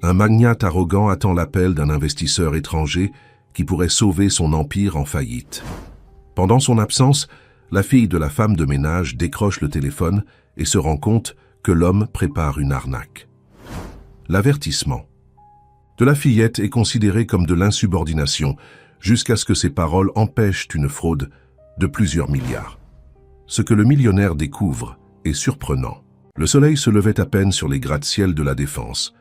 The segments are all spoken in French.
Un magnate arrogant attend l'appel d'un investisseur étranger qui pourrait sauver son empire en faillite. Pendant son absence, la fille de la femme de ménage décroche le téléphone et se rend compte que l'homme prépare une arnaque. L'avertissement de la fillette est considéré comme de l'insubordination jusqu'à ce que ses paroles empêchent une fraude de plusieurs milliards. Ce que le millionnaire découvre est surprenant. Le soleil se levait à peine sur les gratte-ciel de la Défense,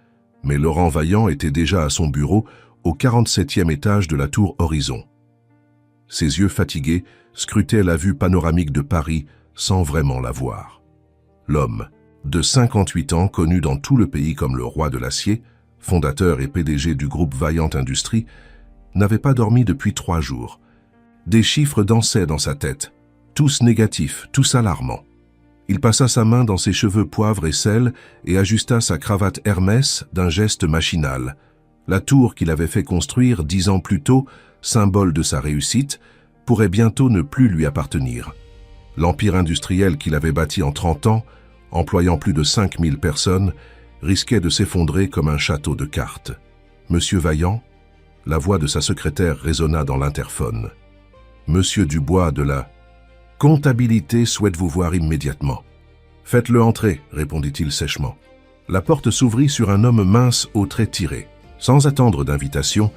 mais Laurent Vaillant était déjà à son bureau au 47e étage de la tour Horizon. Ses yeux fatigués scrutaient la vue panoramique de Paris sans vraiment la voir. L'homme, de 58 ans, connu dans tout le pays comme le roi de l'acier, fondateur et PDG du groupe Vaillant Industries, n'avait pas dormi depuis 3 jours. Des chiffres dansaient dans sa tête, tous négatifs, tous alarmants. Il passa sa main dans ses cheveux poivre et sel et ajusta sa cravate Hermès d'un geste machinal. La tour qu'il avait fait construire 10 ans plus tôt, symbole de sa réussite, pourrait bientôt ne plus lui appartenir. L'empire industriel qu'il avait bâti en 30 ans, employant plus de 5000 personnes, risquait de s'effondrer comme un château de cartes. « Monsieur Vaillant ?» La voix de sa secrétaire résonna dans l'interphone. « Monsieur Dubois de la comptabilité souhaite vous voir immédiatement. »« Faites-le entrer, » répondit-il sèchement. La porte s'ouvrit sur un homme mince aux traits tirés. Sans attendre d'invitation,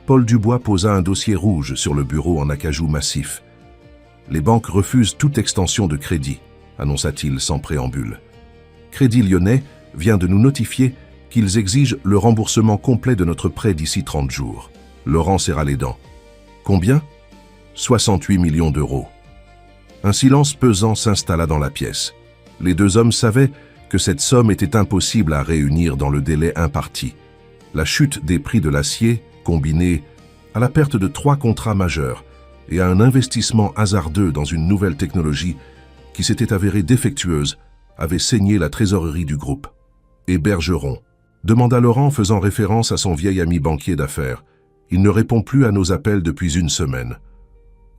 Paul Dubois posa un dossier rouge sur le bureau en acajou massif. « Les banques refusent toute extension de crédit, » annonça-t-il sans préambule. « Crédit Lyonnais vient de nous notifier qu'ils exigent le remboursement complet de notre prêt d'ici 30 jours. » Laurent serra les dents. « Combien ? » 68 millions d'euros. Un silence pesant s'installa dans la pièce. Les deux hommes savaient que cette somme était impossible à réunir dans le délai imparti. La chute des prix de l'acier, combinée à la perte de 3 contrats majeurs et à un investissement hasardeux dans une nouvelle technologie qui s'était avérée défectueuse, avait saigné la trésorerie du groupe. « Et Bergeron ?» demanda Laurent, faisant référence à son vieil ami banquier d'affaires. « Il ne répond plus à nos appels depuis 1 semaine. »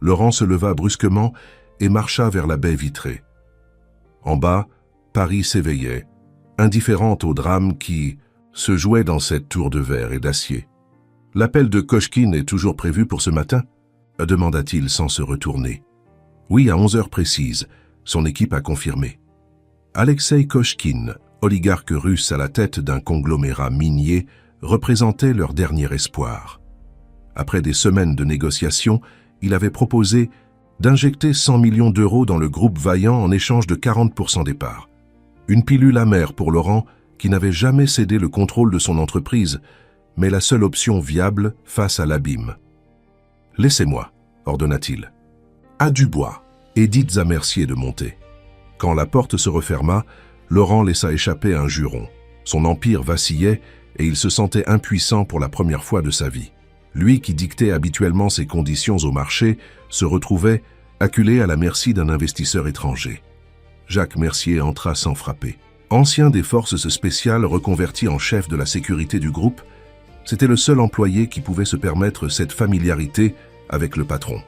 Laurent se leva brusquement et marcha vers la baie vitrée. En bas, Paris s'éveillait, indifférente au drame qui se jouait dans cette tour de verre et d'acier. « L'appel de Kochkine est toujours prévu pour ce matin ?» demanda-t-il sans se retourner. « Oui, à 11 heures précises. Son équipe a confirmé. » Alexei Kochkine, oligarque russe à la tête d'un conglomérat minier, représentait leur dernier espoir. Après des semaines de négociations, il avait proposé d'injecter 100 millions d'euros dans le groupe Vaillant en échange de 40% des parts. Une pilule amère pour Laurent, qui n'avait jamais cédé le contrôle de son entreprise, mais la seule option viable face à l'abîme. « Laissez-moi », ordonna-t-il. « À Dubois, et dites à Mercier de monter. » Quand la porte se referma, Laurent laissa échapper un juron. Son empire vacillait et il se sentait impuissant pour la première fois de sa vie. Lui qui dictait habituellement ses conditions au marché se retrouvait acculé à la merci d'un investisseur étranger. Jacques Mercier entra sans frapper. Ancien des forces spéciales reconverti en chef de la sécurité du groupe, c'était le seul employé qui pouvait se permettre cette familiarité avec le patron.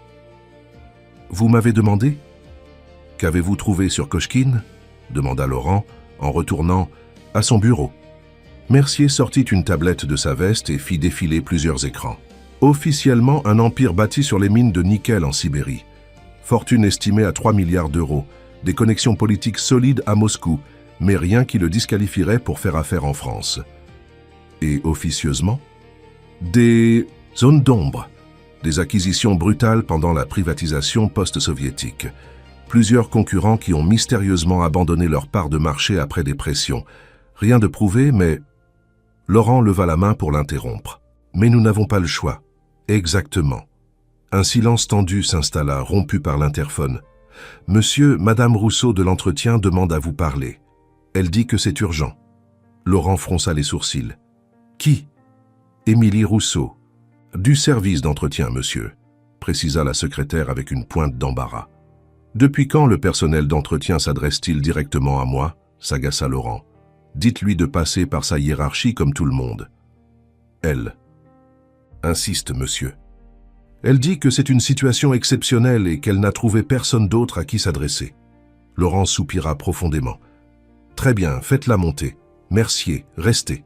« Vous m'avez demandé ? Qu'avez-vous trouvé sur Kochkine ?» demanda Laurent en retournant à son bureau. Mercier sortit une tablette de sa veste et fit défiler plusieurs écrans. Officiellement, un empire bâti sur les mines de nickel en Sibérie. Fortune estimée à 3 milliards d'euros. Des connexions politiques solides à Moscou, mais rien qui le disqualifierait pour faire affaire en France. Et officieusement, des zones d'ombre, des acquisitions brutales pendant la privatisation post-soviétique. Plusieurs concurrents qui ont mystérieusement abandonné leur part de marché après des pressions. Rien de prouvé, mais... Laurent leva la main pour l'interrompre. Mais nous n'avons pas le choix. Exactement. Un silence tendu s'installa, rompu par l'interphone. Monsieur, Madame Rousseau de l'entretien demande à vous parler. Elle dit que c'est urgent. Laurent fronça les sourcils. Qui? Émilie Rousseau. Du service d'entretien, monsieur, précisa la secrétaire avec une pointe d'embarras. Depuis quand le personnel d'entretien s'adresse-t-il directement à moi? S'agaça Laurent. Dites-lui de passer par sa hiérarchie comme tout le monde. Elle. Insiste, monsieur. Elle dit que c'est une situation exceptionnelle et qu'elle n'a trouvé personne d'autre à qui s'adresser. Laurent soupira profondément. Très bien, faites-la monter. Mercier, restez.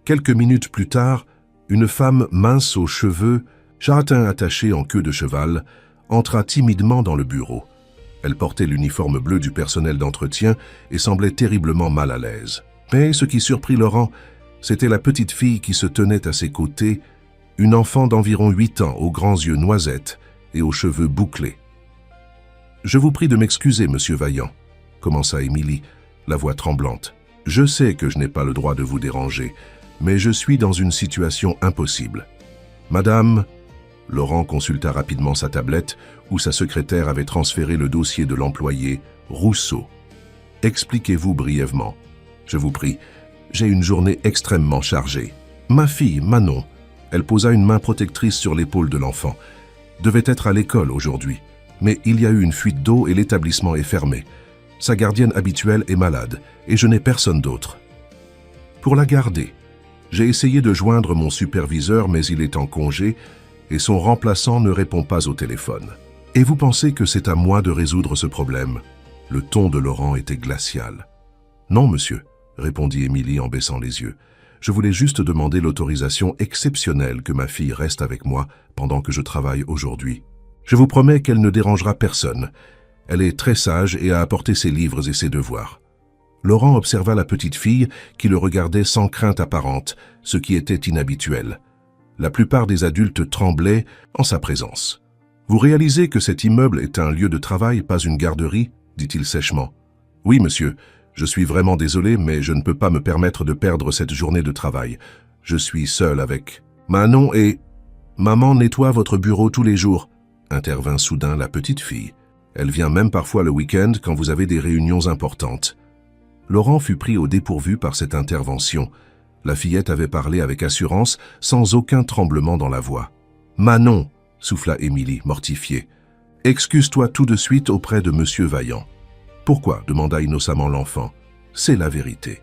Quelques minutes plus tard, une femme mince aux cheveux, châtain attaché en queue de cheval, entra timidement dans le bureau. Elle portait l'uniforme bleu du personnel d'entretien et semblait terriblement mal à l'aise. Mais ce qui surprit Laurent, c'était la petite fille qui se tenait à ses côtés, une enfant d'environ 8 ans aux grands yeux noisettes et aux cheveux bouclés. « Je vous prie de m'excuser, monsieur Vaillant, » commença Émilie, la voix tremblante. « Je sais que je n'ai pas le droit de vous déranger, mais je suis dans une situation impossible. Madame... » Laurent consulta rapidement sa tablette où sa secrétaire avait transféré le dossier de l'employé Rousseau. « Expliquez-vous brièvement. Je vous prie, j'ai une journée extrêmement chargée. Ma fille, Manon, elle posa une main protectrice sur l'épaule de l'enfant, devait être à l'école aujourd'hui, mais il y a eu une fuite d'eau et l'établissement est fermé. Sa gardienne habituelle est malade et je n'ai personne d'autre. Pour la garder, j'ai essayé de joindre mon superviseur mais il est en congé et son remplaçant ne répond pas au téléphone. Et vous pensez que c'est à moi de résoudre ce problème ?» Le ton de Laurent était glacial. « Non, monsieur, » répondit Émilie en baissant les yeux. « Je voulais juste demander l'autorisation exceptionnelle que ma fille reste avec moi pendant que je travaille aujourd'hui. Je vous promets qu'elle ne dérangera personne. Elle est très sage et a apporté ses livres et ses devoirs. » Laurent observa la petite fille qui le regardait sans crainte apparente, ce qui était inhabituel. La plupart des adultes tremblaient en sa présence. « Vous réalisez que cet immeuble est un lieu de travail, pas une garderie ?» dit-il sèchement. « Oui, monsieur. Je suis vraiment désolé, mais je ne peux pas me permettre de perdre cette journée de travail. Je suis seul avec... Manon et... Maman nettoie votre bureau tous les jours, » intervint soudain la petite fille. « Elle vient même parfois le week-end quand vous avez des réunions importantes. » Laurent fut pris au dépourvu par cette intervention. La fillette avait parlé avec assurance, sans aucun tremblement dans la voix. « Manon !» souffla Émilie, mortifiée. « Excuse-toi tout de suite auprès de monsieur Vaillant. »« Pourquoi ?» demanda innocemment l'enfant. « C'est la vérité. »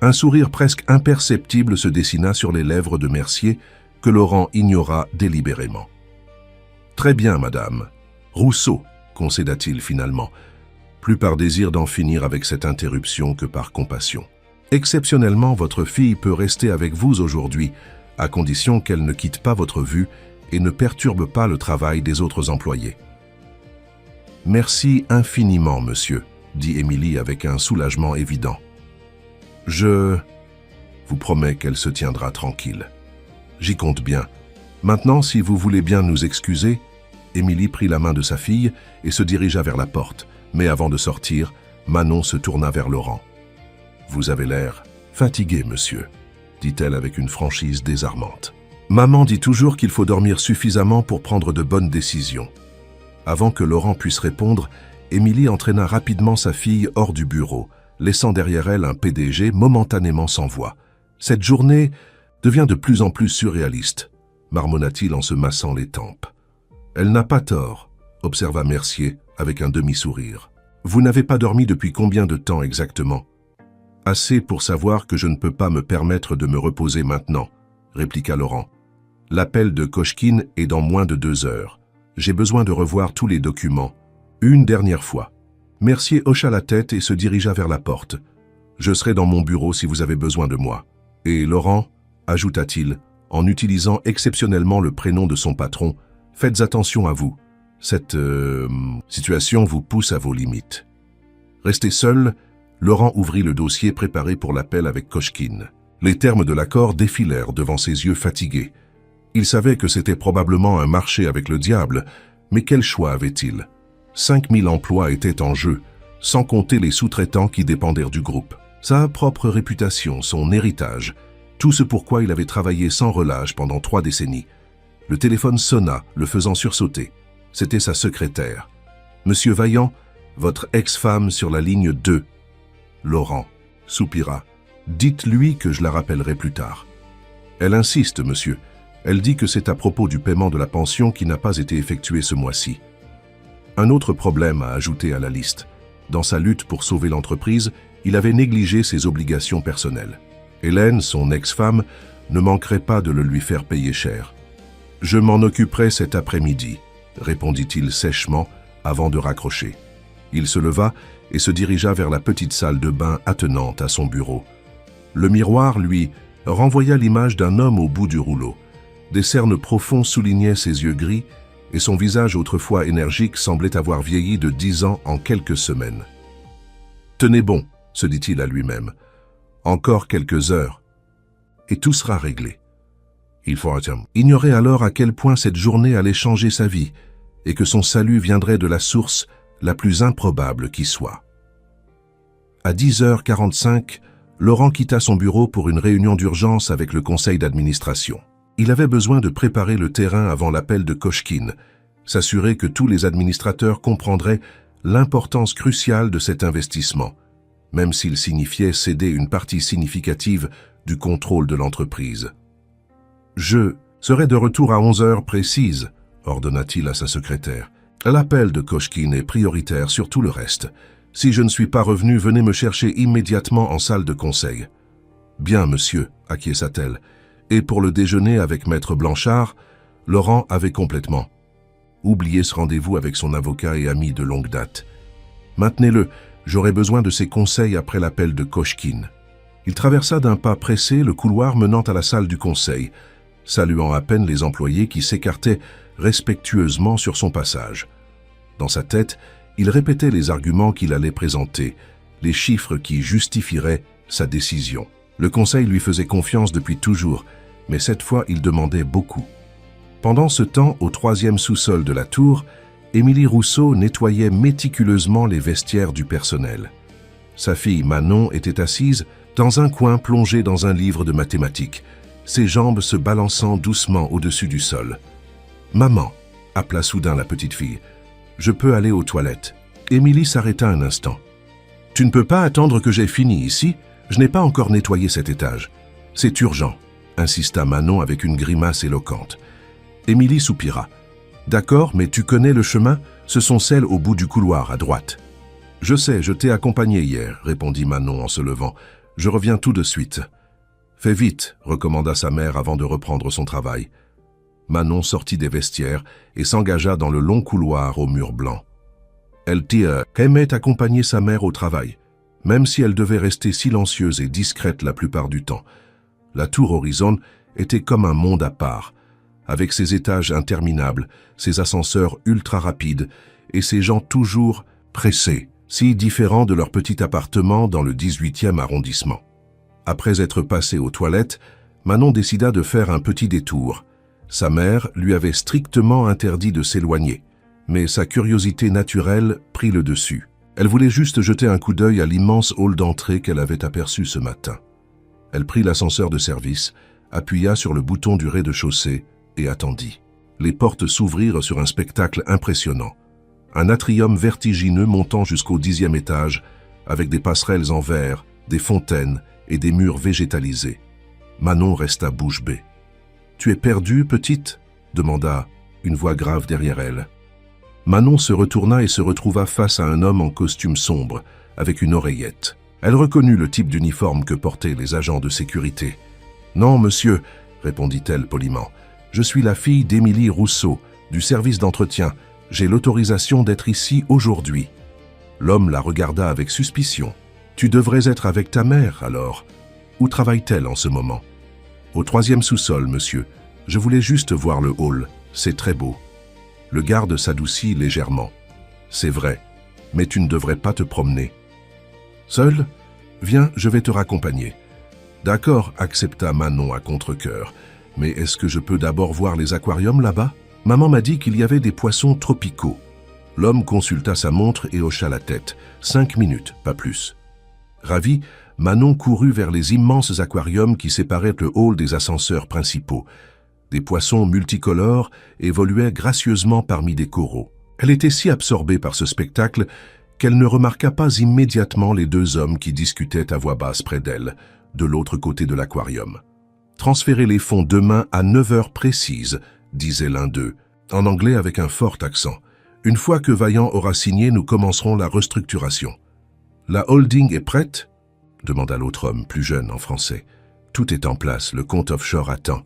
Un sourire presque imperceptible se dessina sur les lèvres de Mercier, que Laurent ignora délibérément. « Très bien, madame. Rousseau, » concéda-t-il finalement, plus par désir d'en finir avec cette interruption que par compassion. « Exceptionnellement, votre fille peut rester avec vous aujourd'hui, à condition qu'elle ne quitte pas votre vue et ne perturbe pas le travail des autres employés. »« Merci infiniment, monsieur, » dit Émilie avec un soulagement évident. « Je vous promets qu'elle se tiendra tranquille. J'y compte bien. Maintenant, si vous voulez bien nous excuser... » Émilie prit la main de sa fille et se dirigea vers la porte, mais avant de sortir, Manon se tourna vers Laurent. « Vous avez l'air fatigué, monsieur, » dit-elle avec une franchise désarmante. « Maman dit toujours qu'il faut dormir suffisamment pour prendre de bonnes décisions. » Avant que Laurent puisse répondre, Émilie entraîna rapidement sa fille hors du bureau, laissant derrière elle un PDG momentanément sans voix. « Cette journée devient de plus en plus surréaliste, » marmonna-t-il en se massant les tempes. « Elle n'a pas tort, » observa Mercier avec un demi-sourire. « Vous n'avez pas dormi depuis combien de temps exactement ?»« Assez pour savoir que je ne peux pas me permettre de me reposer maintenant, » répliqua Laurent. « L'appel de Kochkine est dans moins de 2 heures. J'ai besoin de revoir tous les documents. Une dernière fois. » Mercier hocha la tête et se dirigea vers la porte. « Je serai dans mon bureau si vous avez besoin de moi. » Et Laurent, ajouta-t-il, en utilisant exceptionnellement le prénom de son patron, « Faites attention à vous. Cette situation vous pousse à vos limites. » Resté seul, Laurent ouvrit le dossier préparé pour l'appel avec Kochkine. Les termes de l'accord défilèrent devant ses yeux fatigués. Il savait que c'était probablement un marché avec le diable, mais quel choix avait-il? 5000 emplois étaient en jeu, sans compter les sous-traitants qui dépendèrent du groupe. Sa propre réputation, son héritage, tout ce pourquoi il avait travaillé sans relâche pendant 3 décennies. Le téléphone sonna, le faisant sursauter. C'était sa secrétaire. « Monsieur Vaillant, votre ex-femme sur la ligne 2. » Laurent soupira. « Dites-lui que je la rappellerai plus tard. »« Elle insiste, monsieur. Elle dit que c'est à propos du paiement de la pension qui n'a pas été effectué ce mois-ci. » Un autre problème à ajouter à la liste. Dans sa lutte pour sauver l'entreprise, il avait négligé ses obligations personnelles. Hélène, son ex-femme, ne manquerait pas de le lui faire payer cher. « Je m'en occuperai cet après-midi, » répondit-il sèchement avant de raccrocher. Il se leva et se dirigea vers la petite salle de bain attenante à son bureau. Le miroir, lui, renvoya l'image d'un homme au bout du rouleau. Des cernes profonds soulignaient ses yeux gris, et son visage autrefois énergique semblait avoir vieilli de 10 ans en quelques semaines. « Tenez bon », se dit-il à lui-même. « Encore quelques heures, et tout sera réglé. » Il faut ignorer alors à quel point cette journée allait changer sa vie, et que son salut viendrait de la source la plus improbable qui soit. À 10h45, Laurent quitta son bureau pour une réunion d'urgence avec le conseil d'administration. Il avait besoin de préparer le terrain avant l'appel de Kochkine, s'assurer que tous les administrateurs comprendraient l'importance cruciale de cet investissement, même s'il signifiait céder une partie significative du contrôle de l'entreprise. « Je serai de retour à 11h précises », ordonna-t-il à sa secrétaire. « L'appel de Kochkine est prioritaire sur tout le reste. Si je ne suis pas revenu, venez me chercher immédiatement en salle de conseil. »« Bien, monsieur », acquiesça-t-elle. Et pour le déjeuner avec Maître Blanchard, Laurent avait complètement oublié ce rendez-vous avec son avocat et ami de longue date. « Maintenez-le, j'aurai besoin de ses conseils après l'appel de Kochkine. » Il traversa d'un pas pressé le couloir menant à la salle du conseil, saluant à peine les employés qui s'écartaient respectueusement sur son passage. Dans sa tête, il répétait les arguments qu'il allait présenter, les chiffres qui justifieraient sa décision. Le conseil lui faisait confiance depuis toujours, mais cette fois il demandait beaucoup. Pendant ce temps, au 3e sous-sol de la tour, Émilie Rousseau nettoyait méticuleusement les vestiaires du personnel. Sa fille Manon était assise dans un coin plongée dans un livre de mathématiques, ses jambes se balançant doucement au-dessus du sol. « Maman !» appela soudain la petite fille. « Je peux aller aux toilettes. » Émilie s'arrêta un instant. « Tu ne peux pas attendre que j'aie fini ici ? Je n'ai pas encore nettoyé cet étage. C'est urgent, » insista Manon avec une grimace éloquente. Émilie soupira. « D'accord, mais tu connais le chemin ? Ce sont celles au bout du couloir, à droite. »« Je sais, je t'ai accompagné hier, » répondit Manon en se levant. « Je reviens tout de suite. »« Fais vite, » recommanda sa mère avant de reprendre son travail. Manon sortit des vestiaires et s'engagea dans le long couloir au mur blanc. Elle aimait accompagner sa mère au travail, même si elle devait rester silencieuse et discrète la plupart du temps. La tour Horizon était comme un monde à part, avec ses étages interminables, ses ascenseurs ultra rapides et ses gens toujours pressés, si différents de leur petit appartement dans le 18e arrondissement. Après être passée aux toilettes, Manon décida de faire un petit détour. Sa mère lui avait strictement interdit de s'éloigner, mais sa curiosité naturelle prit le dessus. Elle voulait juste jeter un coup d'œil à l'immense hall d'entrée qu'elle avait aperçu ce matin. Elle prit l'ascenseur de service, appuya sur le bouton du rez-de-chaussée et attendit. Les portes s'ouvrirent sur un spectacle impressionnant. Un atrium vertigineux montant jusqu'au 10e étage, avec des passerelles en verre, des fontaines et des murs végétalisés. Manon resta bouche bée. « Tu es perdue, petite ?» demanda une voix grave derrière elle. Manon se retourna et se retrouva face à un homme en costume sombre, avec une oreillette. Elle reconnut le type d'uniforme que portaient les agents de sécurité. « Non, monsieur, » répondit-elle poliment. « Je suis la fille d'Émilie Rousseau, du service d'entretien. J'ai l'autorisation d'être ici aujourd'hui. » L'homme la regarda avec suspicion. « Tu devrais être avec ta mère, alors. Où travaille-t-elle en ce moment ?»« Au 3e sous-sol, monsieur. Je voulais juste voir le hall. C'est très beau. » Le garde s'adoucit légèrement. « C'est vrai, mais tu ne devrais pas te promener. »« Seul ? Viens, je vais te raccompagner. »« D'accord, » accepta Manon à contre-cœur. « Mais est-ce que je peux d'abord voir les aquariums là-bas ? Maman m'a dit qu'il y avait des poissons tropicaux. » L'homme consulta sa montre et hocha la tête. 5 minutes, pas plus. Ravi, Manon courut vers les immenses aquariums qui séparaient le hall des ascenseurs principaux. Des poissons multicolores évoluaient gracieusement parmi des coraux. Elle était si absorbée par ce spectacle qu'elle ne remarqua pas immédiatement les 2 hommes qui discutaient à voix basse près d'elle, de l'autre côté de l'aquarium. « Transférez les fonds demain à 9h précises », disait l'un d'eux, en anglais avec un fort accent. « Une fois que Vaillant aura signé, nous commencerons la restructuration. »« La holding est prête ?» demanda l'autre homme, plus jeune, en français. « Tout est en place, le compte offshore attend.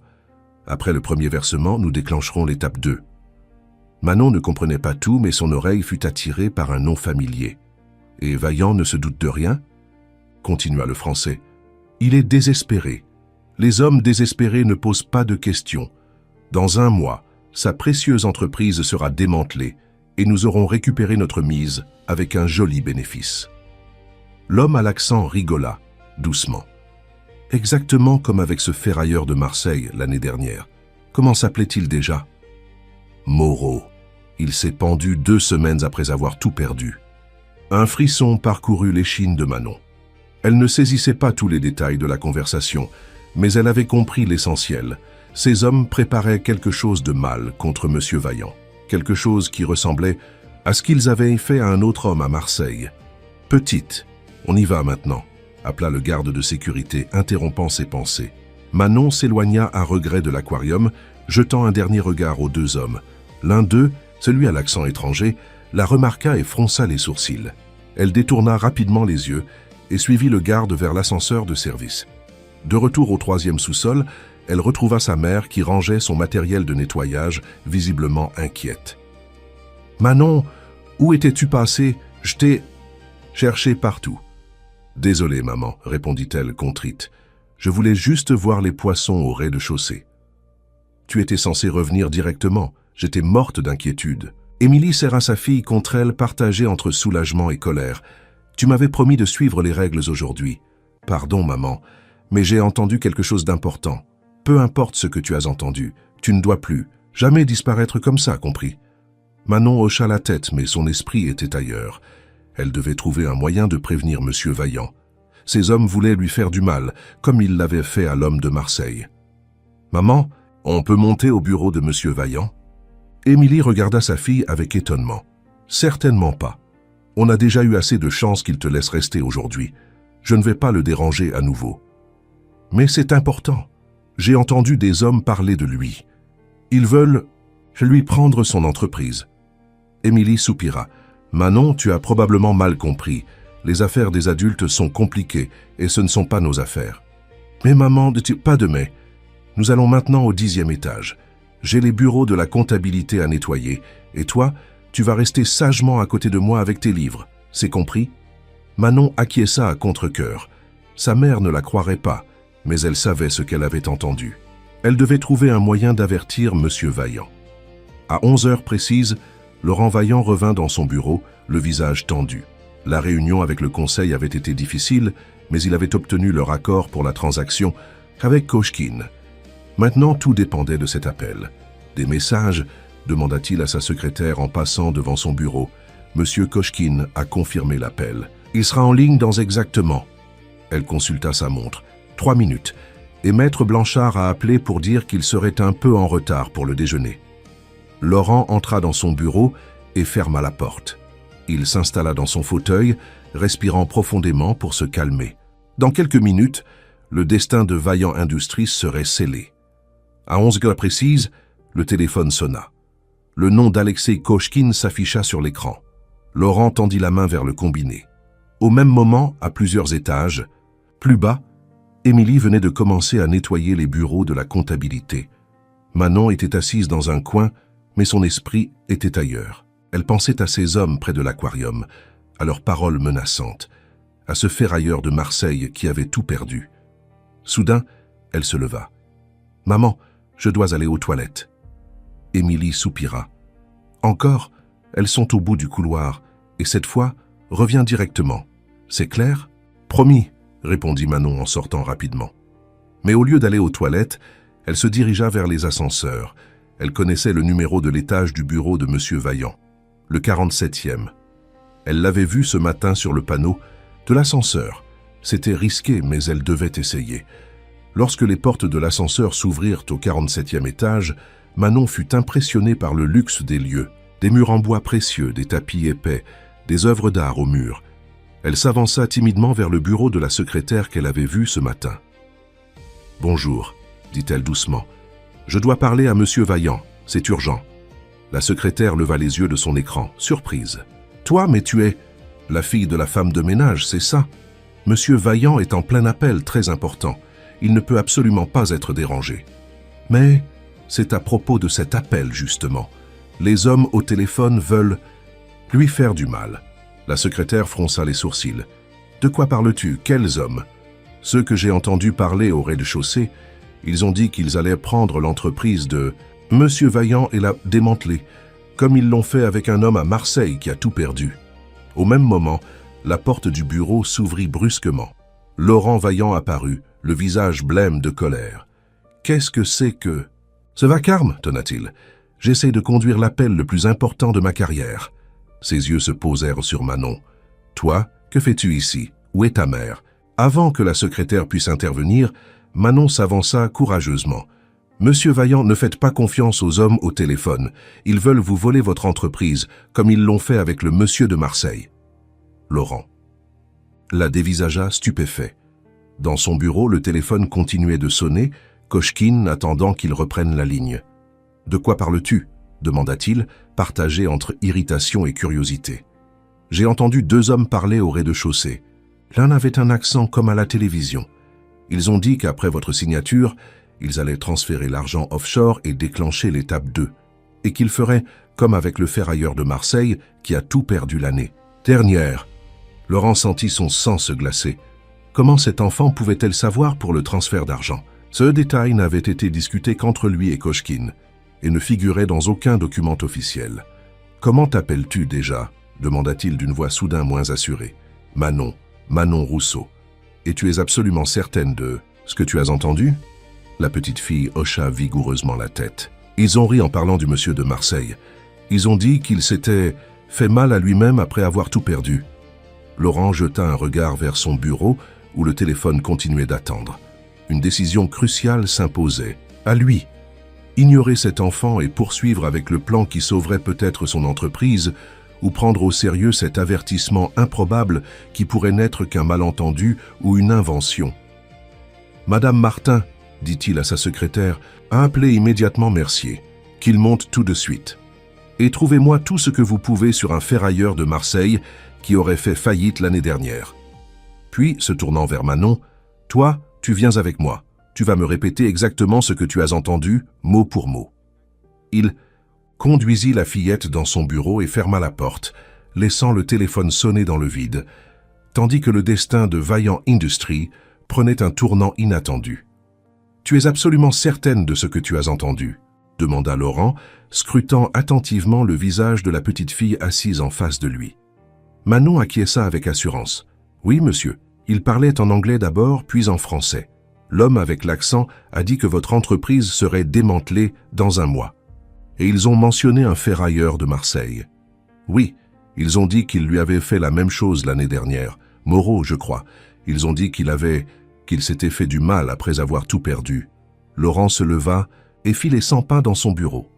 Après le premier versement, nous déclencherons l'étape 2. » Manon ne comprenait pas tout, mais son oreille fut attirée par un nom familier. « Et Vaillant ne se doute de rien ?» continua le Français. « Il est désespéré. Les hommes désespérés ne posent pas de questions. Dans 1 mois, sa précieuse entreprise sera démantelée et nous aurons récupéré notre mise avec un joli bénéfice. L'homme à l'accent rigola, doucement. Exactement comme avec ce ferrailleur de Marseille l'année dernière. Comment s'appelait-il déjà? Moreau. Il s'est pendu 2 semaines après avoir tout perdu. Un frisson parcourut l'échine de Manon. Elle ne saisissait pas tous les détails de la conversation, mais elle avait compris l'essentiel. Ces hommes préparaient quelque chose de mal contre M. Vaillant. Quelque chose qui ressemblait à ce qu'ils avaient fait à un autre homme à Marseille. « Petite, on y va maintenant », appela le garde de sécurité, interrompant ses pensées. Manon s'éloigna à regret de l'aquarium, jetant un dernier regard aux 2 hommes. L'un d'eux, celui à l'accent étranger, la remarqua et fronça les sourcils. Elle détourna rapidement les yeux et suivit le garde vers l'ascenseur de service. De retour au 3e sous-sol, elle retrouva sa mère qui rangeait son matériel de nettoyage, visiblement inquiète. « Manon, où étais-tu passée? Je t'ai cherché partout. »« Désolée, maman, répondit-elle contrite. Je voulais juste voir les poissons au rez-de-chaussée. »« Tu étais censée revenir directement. J'étais morte d'inquiétude. » Émilie serra sa fille contre elle, partagée entre soulagement et colère. « Tu m'avais promis de suivre les règles aujourd'hui. Pardon, maman, mais j'ai entendu quelque chose d'important. Peu importe ce que tu as entendu, tu ne dois plus jamais disparaître comme ça, compris ?» Manon hocha la tête, mais son esprit était ailleurs. Elle devait trouver un moyen de prévenir M. Vaillant. Ces hommes voulaient lui faire du mal, comme ils l'avaient fait à l'homme de Marseille. « Maman, on peut monter au bureau de M. Vaillant ?» Émilie regarda sa fille avec étonnement. « Certainement pas. On a déjà eu assez de chance qu'il te laisse rester aujourd'hui. Je ne vais pas le déranger à nouveau. »« Mais c'est important. J'ai entendu des hommes parler de lui. Ils veulent lui prendre son entreprise. » Émilie soupira. « Manon, tu as probablement mal compris. Les affaires des adultes sont compliquées et ce ne sont pas nos affaires. »« Mais maman, pas de mais. Nous allons maintenant au 10e étage. J'ai les bureaux de la comptabilité à nettoyer et toi, tu vas rester sagement à côté de moi avec tes livres. C'est compris ?» Manon acquiesça à contre-cœur. Sa mère ne la croirait pas, mais elle savait ce qu'elle avait entendu. Elle devait trouver un moyen d'avertir M. Vaillant. À 11 heures précises, Laurent Vaillant revint dans son bureau, le visage tendu. La réunion avec le conseil avait été difficile, mais il avait obtenu leur accord pour la transaction avec Kochkine. Maintenant, tout dépendait de cet appel. « Des messages ?» demanda-t-il à sa secrétaire en passant devant son bureau. Monsieur Kochkine a confirmé l'appel. « Il sera en ligne dans exactement. » Elle consulta sa montre. 3 minutes. Et Maître Blanchard a appelé pour dire qu'il serait un peu en retard pour le déjeuner. Laurent entra dans son bureau et ferma la porte. Il s'installa dans son fauteuil, respirant profondément pour se calmer. Dans quelques minutes, le destin de Vaillant Industries serait scellé. À 11 heures précises, le téléphone sonna. Le nom d'Alexei Kochkine s'afficha sur l'écran. Laurent tendit la main vers le combiné. Au même moment, à plusieurs étages, plus bas, Émilie venait de commencer à nettoyer les bureaux de la comptabilité. Manon était assise dans un coin, mais son esprit était ailleurs. Elle pensait à ces hommes près de l'aquarium, à leurs paroles menaçantes, à ce ferrailleur de Marseille qui avait tout perdu. Soudain, elle se leva. « Maman, je dois aller aux toilettes. » Émilie soupira. « Encore, elles sont au bout du couloir, et cette fois, reviens directement. C'est clair ? » « Promis, » répondit Manon en sortant rapidement. Mais au lieu d'aller aux toilettes, elle se dirigea vers les ascenseurs. Elle connaissait le numéro de l'étage du bureau de M. Vaillant, le 47e. Elle l'avait vu ce matin sur le panneau de l'ascenseur. C'était risqué, mais elle devait essayer. Lorsque les portes de l'ascenseur s'ouvrirent au 47e étage, Manon fut impressionnée par le luxe des lieux. Des murs en bois précieux, des tapis épais, des œuvres d'art aux murs. Elle s'avança timidement vers le bureau de la secrétaire qu'elle avait vue ce matin. « Bonjour, » dit-elle doucement. « Je dois parler à M. Vaillant, c'est urgent. » La secrétaire leva les yeux de son écran, surprise. « Toi, mais tu es la fille de la femme de ménage, c'est ça? M. Vaillant est en plein appel très important. Il ne peut absolument pas être dérangé. » « Mais c'est à propos de cet appel, justement. Les hommes au téléphone veulent lui faire du mal. » La secrétaire fronça les sourcils. « De quoi parles-tu? Quels hommes? » « Ceux que j'ai entendus parler au rez-de-chaussée, Ils ont dit qu'ils allaient prendre l'entreprise de Monsieur Vaillant et la démanteler, comme ils l'ont fait avec un homme à Marseille qui a tout perdu. Au même moment, la porte du bureau s'ouvrit brusquement. Laurent Vaillant apparut, le visage blême de colère. « Qu'est-ce que c'est que… »« Ce vacarme » tonna-t-il. « J'essaie de conduire l'appel le plus important de ma carrière. » Ses yeux se posèrent sur Manon. « Toi, que fais-tu ici? Où est ta mère ?» Avant que la secrétaire puisse intervenir, Manon s'avança courageusement. « Monsieur Vaillant, ne faites pas confiance aux hommes au téléphone. Ils veulent vous voler votre entreprise, comme ils l'ont fait avec le monsieur de Marseille. » Laurent la dévisagea stupéfait. Dans son bureau, le téléphone continuait de sonner, Kochkine attendant qu'il reprenne la ligne. « De quoi parles-tu » demanda-t-il, partagé entre irritation et curiosité. « J'ai entendu 2 hommes parler au rez-de-chaussée. L'un avait un accent comme à la télévision. Ils ont dit qu'après votre signature, ils allaient transférer l'argent offshore et déclencher l'étape 2, et qu'ils feraient comme avec le ferrailleur de Marseille qui a tout perdu l'année dernière. » Laurent sentit son sang se glacer. Comment cet enfant pouvait-elle savoir pour le transfert d'argent? Ce détail n'avait été discuté qu'entre lui et Kochkine, et ne figurait dans aucun document officiel. « Comment t'appelles-tu déjà » demanda-t-il d'une voix soudain moins assurée. « Manon, Manon Rousseau. Et tu es absolument certaine de ce que tu as entendu ?» La petite fille hocha vigoureusement la tête. Ils ont ri en parlant du monsieur de Marseille. Ils ont dit qu'il s'était fait mal à lui-même après avoir tout perdu. Laurent jeta un regard vers son bureau où le téléphone continuait d'attendre. Une décision cruciale s'imposait. À lui. Ignorer cet enfant et poursuivre avec le plan qui sauverait peut-être son entreprise, ou prendre au sérieux cet avertissement improbable qui pourrait n'être qu'un malentendu ou une invention. « Madame Martin, » dit-il à sa secrétaire, « a appelé immédiatement Mercier, qu'il monte tout de suite. Et trouvez-moi tout ce que vous pouvez sur un ferrailleur de Marseille qui aurait fait faillite l'année dernière. » Puis, se tournant vers Manon, « Toi, tu viens avec moi. Tu vas me répéter exactement ce que tu as entendu, mot pour mot. » Il conduisit la fillette dans son bureau et ferma la porte, laissant le téléphone sonner dans le vide, tandis que le destin de Vaillant Industries prenait un tournant inattendu. « Tu es absolument certaine de ce que tu as entendu ?» demanda Laurent, scrutant attentivement le visage de la petite fille assise en face de lui. Manon acquiesça avec assurance. « Oui, monsieur. Il parlait en anglais d'abord, puis en français. L'homme avec l'accent a dit que votre entreprise serait démantelée dans 1 mois. Et ils ont mentionné un ferrailleur de Marseille. Oui, ils ont dit qu'il lui avait fait la même chose l'année dernière. Moreau, je crois. Ils ont dit qu'il s'était fait du mal après avoir tout perdu. » Laurent se leva et fit les 100 pas dans son bureau.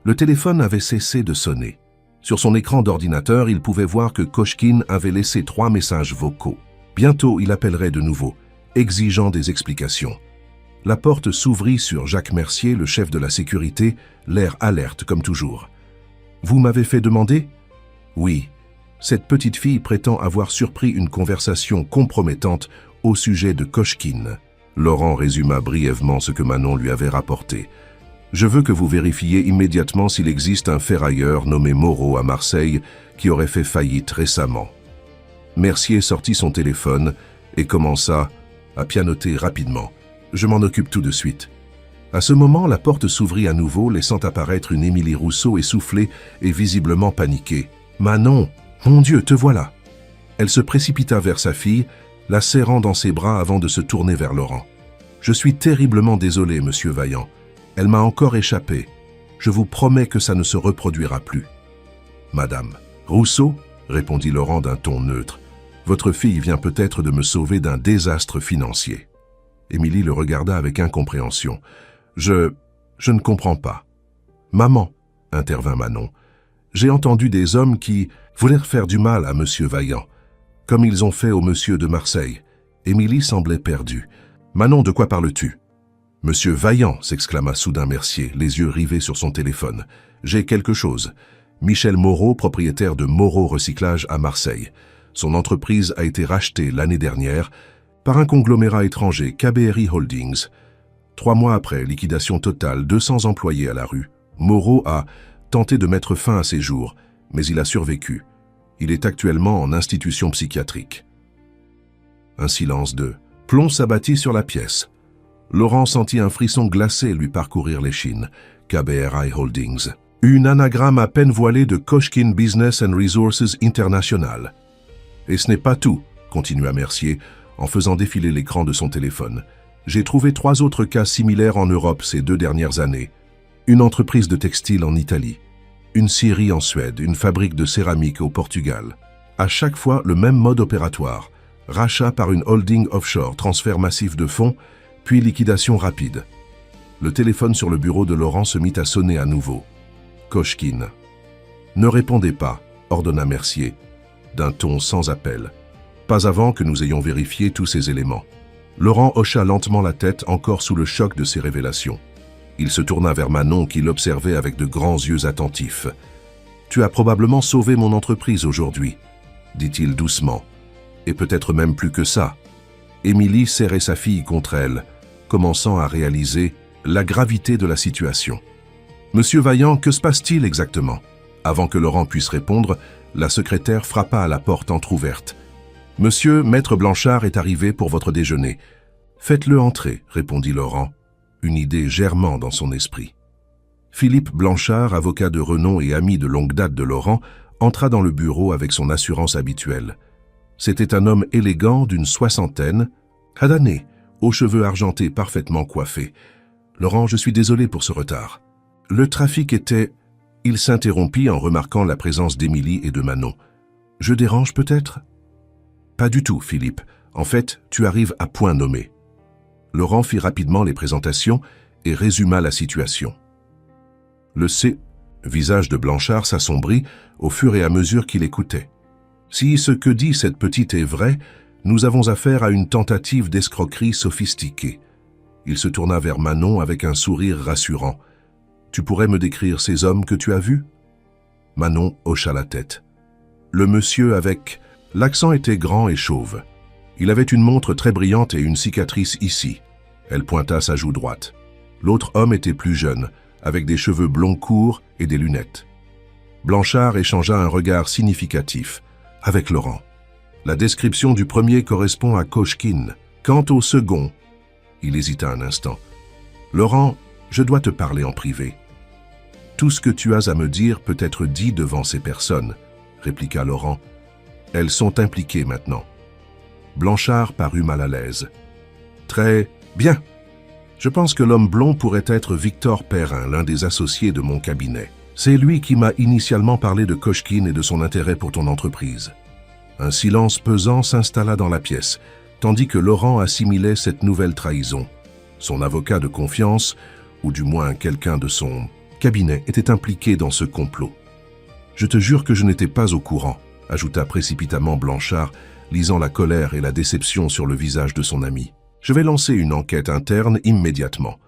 Le téléphone avait cessé de sonner. Sur son écran d'ordinateur, il pouvait voir que Kochkine avait laissé 3 messages vocaux. Bientôt, il appellerait de nouveau, exigeant des explications. La porte s'ouvrit sur Jacques Mercier, le chef de la sécurité, l'air alerte comme toujours. « Vous m'avez fait demander ?»« Oui. Cette petite fille prétend avoir surpris une conversation compromettante au sujet de Kochkine. » Laurent résuma brièvement ce que Manon lui avait rapporté. « Je veux que vous vérifiez immédiatement s'il existe un ferrailleur nommé Moreau à Marseille qui aurait fait faillite récemment. » Mercier sortit son téléphone et commença à pianoter rapidement. « Je m'en occupe tout de suite. » À ce moment, la porte s'ouvrit à nouveau, laissant apparaître une Émilie Rousseau essoufflée et visiblement paniquée. « Manon, mon Dieu, te voilà !» Elle se précipita vers sa fille, la serrant dans ses bras avant de se tourner vers Laurent. « Je suis terriblement désolé, monsieur Vaillant. Elle m'a encore échappé. Je vous promets que ça ne se reproduira plus. »« Madame Rousseau, » répondit Laurent d'un ton neutre, « votre fille vient peut-être de me sauver d'un désastre financier. » Émilie le regarda avec incompréhension. « Je ne comprends pas. »« Maman, » intervint Manon, « j'ai entendu des hommes qui voulaient faire du mal à monsieur Vaillant, comme ils ont fait au monsieur de Marseille. » Émilie semblait perdue. « Manon, de quoi parles-tu ?»« Monsieur Vaillant, » s'exclama soudain Mercier, les yeux rivés sur son téléphone. « J'ai quelque chose. Michel Moreau, propriétaire de Moreau Recyclage à Marseille. Son entreprise a été rachetée l'année dernière par un conglomérat étranger, KBRI Holdings. 3 mois après, liquidation totale, 200 employés à la rue. Moreau a tenté de mettre fin à ses jours, mais il a survécu. Il est actuellement en institution psychiatrique. » Un silence de plomb s'abattit sur la pièce. Laurent sentit un frisson glacé lui parcourir l'échine. KBRI Holdings. Une anagramme à peine voilée de Koshkin Business and Resources International. Et ce n'est pas tout, continua Mercier, en faisant défiler l'écran de son téléphone. J'ai trouvé 3 autres cas similaires en Europe ces 2 dernières années. Une entreprise de textile en Italie, une scierie en Suède, une fabrique de céramique au Portugal. À chaque fois, le même mode opératoire. Rachat par une holding offshore, transfert massif de fonds, puis liquidation rapide. Le téléphone sur le bureau de Laurent se mit à sonner à nouveau. Koshkin. Ne répondez pas, ordonna Mercier, d'un ton sans appel. Pas avant que nous ayons vérifié tous ces éléments. Laurent hocha lentement la tête, encore sous le choc de ces révélations. Il se tourna vers Manon qui l'observait avec de grands yeux attentifs. « Tu as probablement sauvé mon entreprise aujourd'hui, » dit-il doucement. « Et peut-être même plus que ça. » Émilie serrait sa fille contre elle, commençant à réaliser la gravité de la situation. « Monsieur Vaillant, que se passe-t-il exactement ?» Avant que Laurent puisse répondre, la secrétaire frappa à la porte entr'ouverte. « Monsieur, Maître Blanchard est arrivé pour votre déjeuner. »« Faites-le entrer, » répondit Laurent, une idée germant dans son esprit. Philippe Blanchard, avocat de renom et ami de longue date de Laurent, entra dans le bureau avec son assurance habituelle. C'était un homme élégant d'une 60aine, d'années, aux cheveux argentés parfaitement coiffés. « Laurent, je suis désolé pour ce retard. » Le trafic était... Il s'interrompit en remarquant la présence d'Émilie et de Manon. « Je dérange peut-être » ? « Pas du tout, Philippe. En fait, tu arrives à point nommé. » Laurent fit rapidement les présentations et résuma la situation. Le visage de Blanchard s'assombrit au fur et à mesure qu'il écoutait. Si ce que dit cette petite est vrai, nous avons affaire à une tentative d'escroquerie sophistiquée. Il se tourna vers Manon avec un sourire rassurant. « Tu pourrais me décrire ces hommes que tu as vus ?» Manon hocha la tête. Le monsieur avec... L'accent était grand et chauve. Il avait une montre très brillante et une cicatrice ici. Elle pointa sa joue droite. L'autre homme était plus jeune, avec des cheveux blonds courts et des lunettes. Blanchard échangea un regard significatif avec Laurent. La description du premier correspond à Koshkin. Quant au second, il hésita un instant. Laurent, je dois te parler en privé. Tout ce que tu as à me dire peut être dit devant ces personnes, répliqua Laurent. Elles sont impliquées maintenant. Blanchard parut mal à l'aise. Très bien. Je pense que l'homme blond pourrait être Victor Perrin, l'un des associés de mon cabinet. C'est lui qui m'a initialement parlé de Koshkin et de son intérêt pour ton entreprise. Un silence pesant s'installa dans la pièce, tandis que Laurent assimilait cette nouvelle trahison. Son avocat de confiance, ou du moins quelqu'un de son cabinet, était impliqué dans ce complot. « Je te jure que je n'étais pas au courant », ajouta précipitamment Blanchard, lisant la colère et la déception sur le visage de son ami. « Je vais lancer une enquête interne immédiatement. »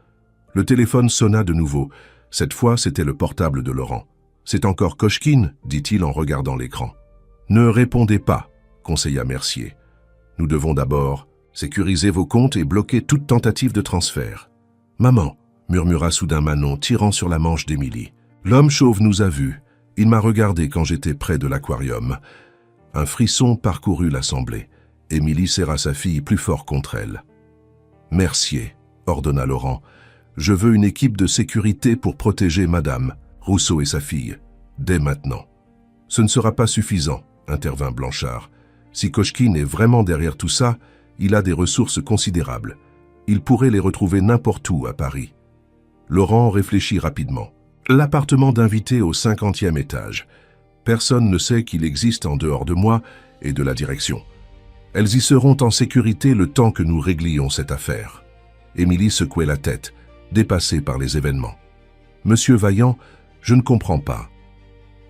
Le téléphone sonna de nouveau. Cette fois, c'était le portable de Laurent. « C'est encore Koshkin » dit-il en regardant l'écran. « Ne répondez pas » conseilla Mercier. « Nous devons d'abord sécuriser vos comptes et bloquer toute tentative de transfert. »« Maman » murmura soudain Manon, tirant sur la manche d'Émilie. « L'homme chauve nous a vus. Il m'a regardé quand j'étais près de l'aquarium. » Un frisson parcourut l'assemblée. Émilie serra sa fille plus fort contre elle. « Mercier » ordonna Laurent. « Je veux une équipe de sécurité pour protéger Madame Rousseau et sa fille, dès maintenant. »« Ce ne sera pas suffisant, » intervint Blanchard. « Si Koshkin est vraiment derrière tout ça, il a des ressources considérables. Il pourrait les retrouver n'importe où à Paris. » Laurent réfléchit rapidement. « L'appartement d'invité au 50e étage. Personne ne sait qu'il existe en dehors de moi et de la direction. Elles y seront en sécurité le temps que nous réglions cette affaire. » Émilie secouait la tête, dépassée par les événements. « Monsieur Vaillant, je ne comprends pas.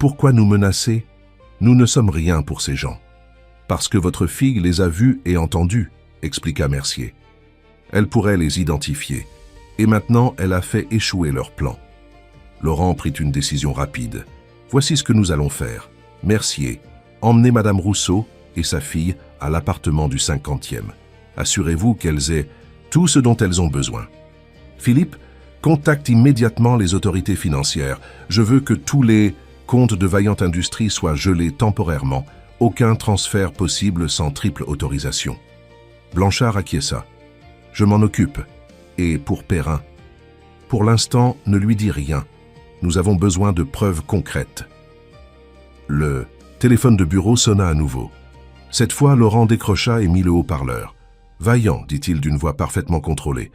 Pourquoi nous menacer? Nous ne sommes rien pour ces gens. »« Parce que votre fille les a vus et entendus, » expliqua Mercier. « Elle pourrait les identifier. Et maintenant, elle a fait échouer leur plan. » Laurent prit une décision rapide. « Voici ce que nous allons faire. Mercier, emmenez Madame Rousseau et sa fille à l'appartement du 50e. Assurez-vous qu'elles aient tout ce dont elles ont besoin. Philippe, contacte immédiatement les autorités financières. Je veux que tous les comptes de Vaillant Industries soient gelés temporairement. Aucun transfert possible sans triple autorisation. » Blanchard acquiesça. « Je m'en occupe. » et pour Perrin. Pour l'instant, ne lui dis rien. Nous avons besoin de preuves concrètes. Le téléphone de bureau sonna à nouveau. Cette fois, Laurent décrocha et mit le haut-parleur. « Vaillant, dit-il d'une voix parfaitement contrôlée.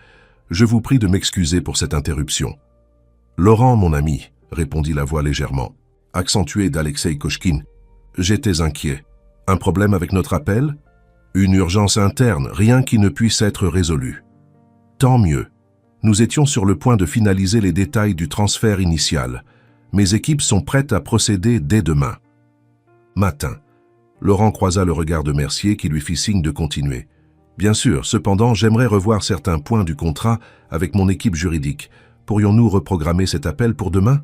Je vous prie de m'excuser pour cette interruption. »« Laurent, mon ami, » répondit la voix légèrement, accentuée d'Alexei Kochkine. « J'étais inquiet. Un problème avec notre appel ? Une urgence interne, rien qui ne puisse être résolu. Tant mieux. Nous étions sur le point de finaliser les détails du transfert initial. Mes équipes sont prêtes à procéder dès demain. » Matin. Laurent croisa le regard de Mercier qui lui fit signe de continuer. « Bien sûr, cependant, j'aimerais revoir certains points du contrat avec mon équipe juridique. Pourrions-nous reprogrammer cet appel pour demain ?»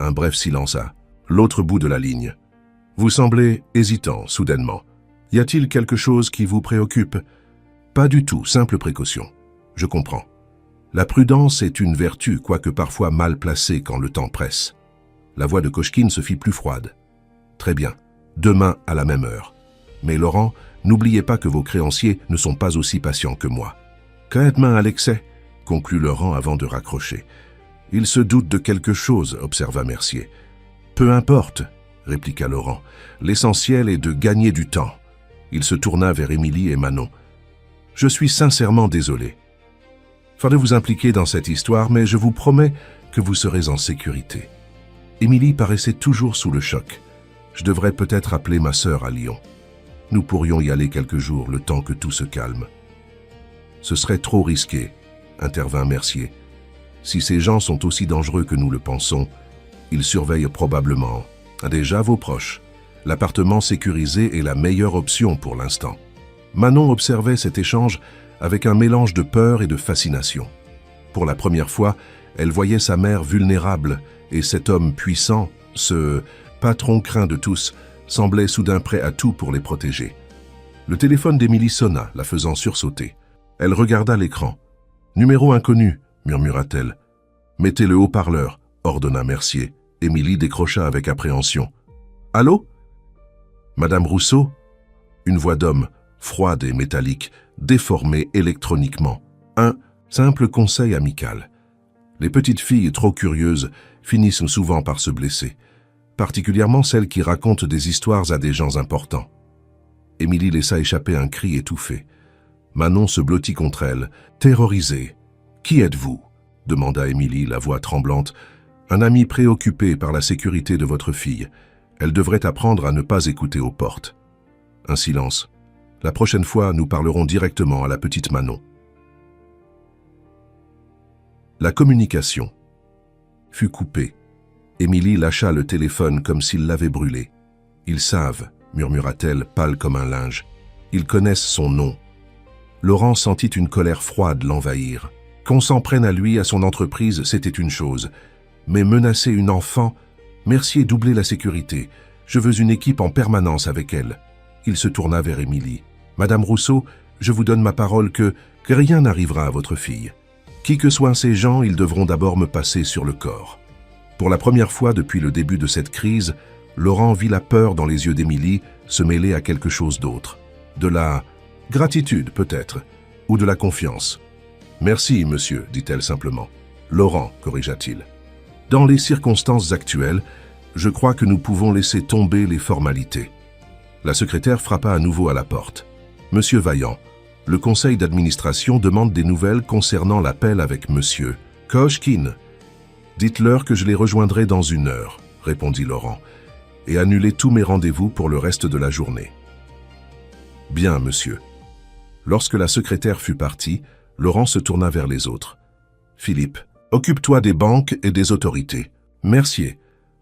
Un bref silence à l'autre bout de la ligne. « Vous semblez hésitant, soudainement. Y a-t-il quelque chose qui vous préoccupe ?»« Pas du tout, simple précaution. Je comprends. La prudence est une vertu, quoique parfois mal placée quand le temps presse. » La voix de Kochkine se fit plus froide. « Très bien. Demain à la même heure. Mais Laurent, n'oubliez pas que vos créanciers ne sont pas aussi patients que moi. »« Qu'est-ce Alexei ?» conclut Laurent avant de raccrocher. « Il se doute de quelque chose, observa Mercier. »« Peu importe, » répliqua Laurent. « L'essentiel est de gagner du temps. » Il se tourna vers Émilie et Manon. « Je suis sincèrement désolé. Enfin de vous impliquer dans cette histoire, mais je vous promets que vous serez en sécurité. » Émilie paraissait toujours sous le choc. « Je devrais peut-être appeler ma sœur à Lyon. Nous pourrions y aller quelques jours, le temps que tout se calme. »« Ce serait trop risqué, » intervint Mercier. « Si ces gens sont aussi dangereux que nous le pensons, ils surveillent probablement déjà vos proches. L'appartement sécurisé est la meilleure option pour l'instant. » Manon observait cet échange avec un mélange de peur et de fascination. Pour la première fois, elle voyait sa mère vulnérable et cet homme puissant, ce patron craint de tous, semblait soudain prêt à tout pour les protéger. Le téléphone d'Émilie sonna, la faisant sursauter. Elle regarda l'écran. « Numéro inconnu » murmura-t-elle. « Mettez le haut-parleur » ordonna Mercier. Émilie décrocha avec appréhension. « Allô » Madame Rousseau ? Une voix d'homme, froide et métallique, déformée électroniquement. Un simple conseil amical. Les petites filles trop curieuses finissent souvent par se blesser, particulièrement celles qui racontent des histoires à des gens importants. Émilie laissa échapper un cri étouffé. Manon se blottit contre elle, terrorisée. « Qui êtes-vous » demanda Émilie, la voix tremblante. « Un ami préoccupé par la sécurité de votre fille. Elle devrait apprendre à ne pas écouter aux portes. » Un silence. « La prochaine fois, nous parlerons directement à la petite Manon. » La communication fut coupée. Émilie lâcha le téléphone comme s'il l'avait brûlé. « Ils savent, » murmura-t-elle, pâle comme un linge. « Ils connaissent son nom. » Laurent sentit une colère froide l'envahir. Qu'on s'en prenne à lui, à son entreprise, c'était une chose. Mais menacer une enfant, Mercier doublait la sécurité. Je veux une équipe en permanence avec elle. Il se tourna vers Émilie. « Madame Rousseau, je vous donne ma parole que rien n'arrivera à votre fille. Qui que soient ces gens, ils devront d'abord me passer sur le corps. » Pour la première fois depuis le début de cette crise, Laurent vit la peur dans les yeux d'Émilie se mêler à quelque chose d'autre. De la gratitude, peut-être, ou de la confiance. « Merci, monsieur, dit-elle simplement. »« Laurent, corrigea-t-il. Dans les circonstances actuelles, je crois que nous pouvons laisser tomber les formalités. » La secrétaire frappa à nouveau à la porte. « Monsieur Vaillant, le conseil d'administration demande des nouvelles concernant l'appel avec monsieur Kochkine. »« Dites-leur que je les rejoindrai dans 1 heure, » répondit Laurent, « et annulez tous mes rendez-vous pour le reste de la journée. »« Bien, monsieur. » Lorsque la secrétaire fut partie, Laurent se tourna vers les autres. « Philippe, occupe-toi des banques et des autorités. Mercier,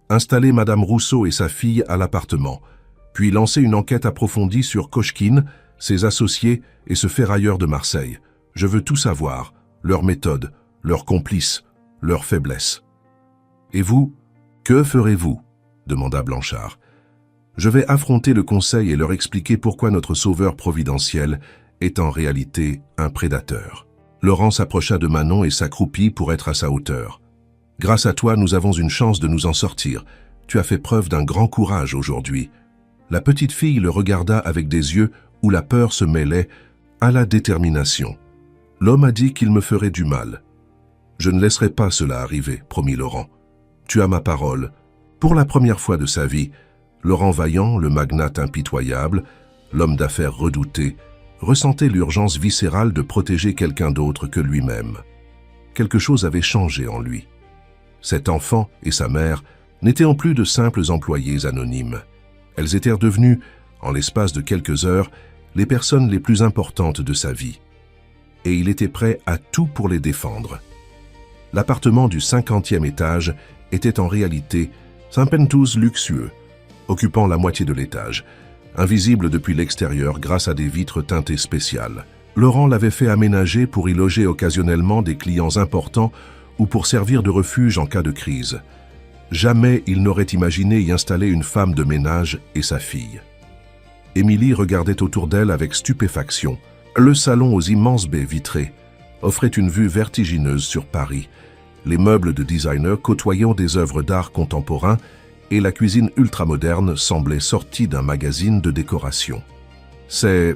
installez Madame Rousseau et sa fille à l'appartement, puis lancez une enquête approfondie sur Kochkine, ses associés et ce ferrailleur de Marseille. Je veux tout savoir, leurs méthodes, leurs complices, leurs faiblesses. »« Et vous, que ferez-vous » demanda Blanchard. « Je vais affronter le conseil et leur expliquer pourquoi notre sauveur providentiel est en réalité un prédateur. » Laurent s'approcha de Manon et s'accroupit pour être à sa hauteur. « Grâce à toi, nous avons une chance de nous en sortir. Tu as fait preuve d'un grand courage aujourd'hui. » La petite fille le regarda avec des yeux où la peur se mêlait à la détermination. L'homme a dit qu'il me ferait du mal. Je ne laisserai pas cela arriver, promit Laurent. Tu as ma parole. Pour la première fois de sa vie, Laurent Vaillant, le magnate impitoyable, l'homme d'affaires redouté, ressentait l'urgence viscérale de protéger quelqu'un d'autre que lui-même. Quelque chose avait changé en lui. Cet enfant et sa mère n'étaient en plus de simples employés anonymes. Elles étaient devenues, en l'espace de quelques heures, les personnes les plus importantes de sa vie. Et il était prêt à tout pour les défendre. L'appartement du 50e étage était en réalité un penthouse luxueux, occupant la moitié de l'étage, invisible depuis l'extérieur grâce à des vitres teintées spéciales. Laurent l'avait fait aménager pour y loger occasionnellement des clients importants ou pour servir de refuge en cas de crise. Jamais il n'aurait imaginé y installer une femme de ménage et sa fille. Émilie regardait autour d'elle avec stupéfaction. Le salon aux immenses baies vitrées offrait une vue vertigineuse sur Paris, les meubles de designer côtoyant des œuvres d'art contemporain et la cuisine ultramoderne semblait sortie d'un magazine de décoration. « C'est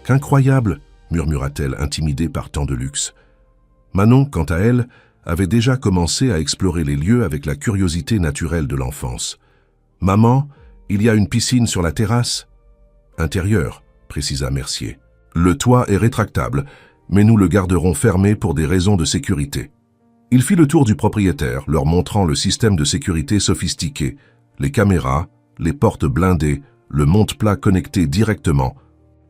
incroyable !» murmura-t-elle, intimidée par tant de luxe. Manon, quant à elle, avait déjà commencé à explorer les lieux avec la curiosité naturelle de l'enfance. « Maman, il y a une piscine sur la terrasse ?»« Intérieure », précisa Mercier. « Le toit est rétractable, mais nous le garderons fermé pour des raisons de sécurité. » Il fit le tour du propriétaire, leur montrant le système de sécurité sophistiqué, les caméras, les portes blindées, le monte-plat connecté directement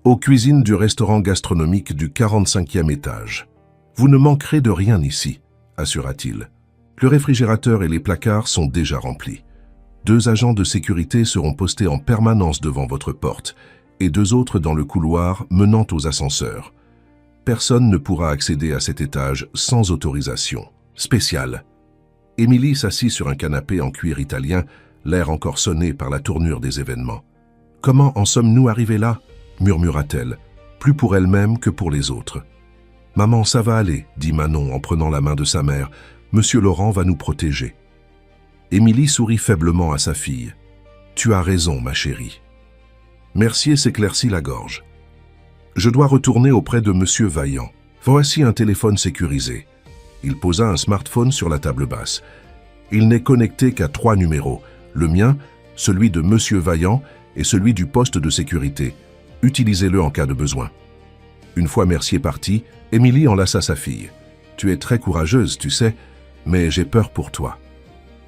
aux cuisines du restaurant gastronomique du 45e étage. « Vous ne manquerez de rien ici, » assura-t-il. « Le réfrigérateur et les placards sont déjà remplis. 2 agents de sécurité seront postés en permanence devant votre porte et 2 autres dans le couloir menant aux ascenseurs. Personne ne pourra accéder à cet étage sans autorisation. Spécial. » Émilie s'assit sur un canapé en cuir italien, l'air encore sonné par la tournure des événements. « Comment en sommes-nous arrivés là ?» murmura-t-elle, plus pour elle-même que pour les autres. « Maman, ça va aller, » dit Manon en prenant la main de sa mère. « Monsieur Laurent va nous protéger. » Émilie sourit faiblement à sa fille. « Tu as raison, ma chérie. » Mercier s'éclaircit la gorge. « Je dois retourner auprès de Monsieur Vaillant. Voici un téléphone sécurisé. » Il posa un smartphone sur la table basse. Il n'est connecté qu'à 3 numéros. Le mien, celui de Monsieur Vaillant et celui du poste de sécurité. Utilisez-le en cas de besoin. Une fois Mercier parti, Émilie enlaça sa fille. « Tu es très courageuse, tu sais, mais j'ai peur pour toi. »«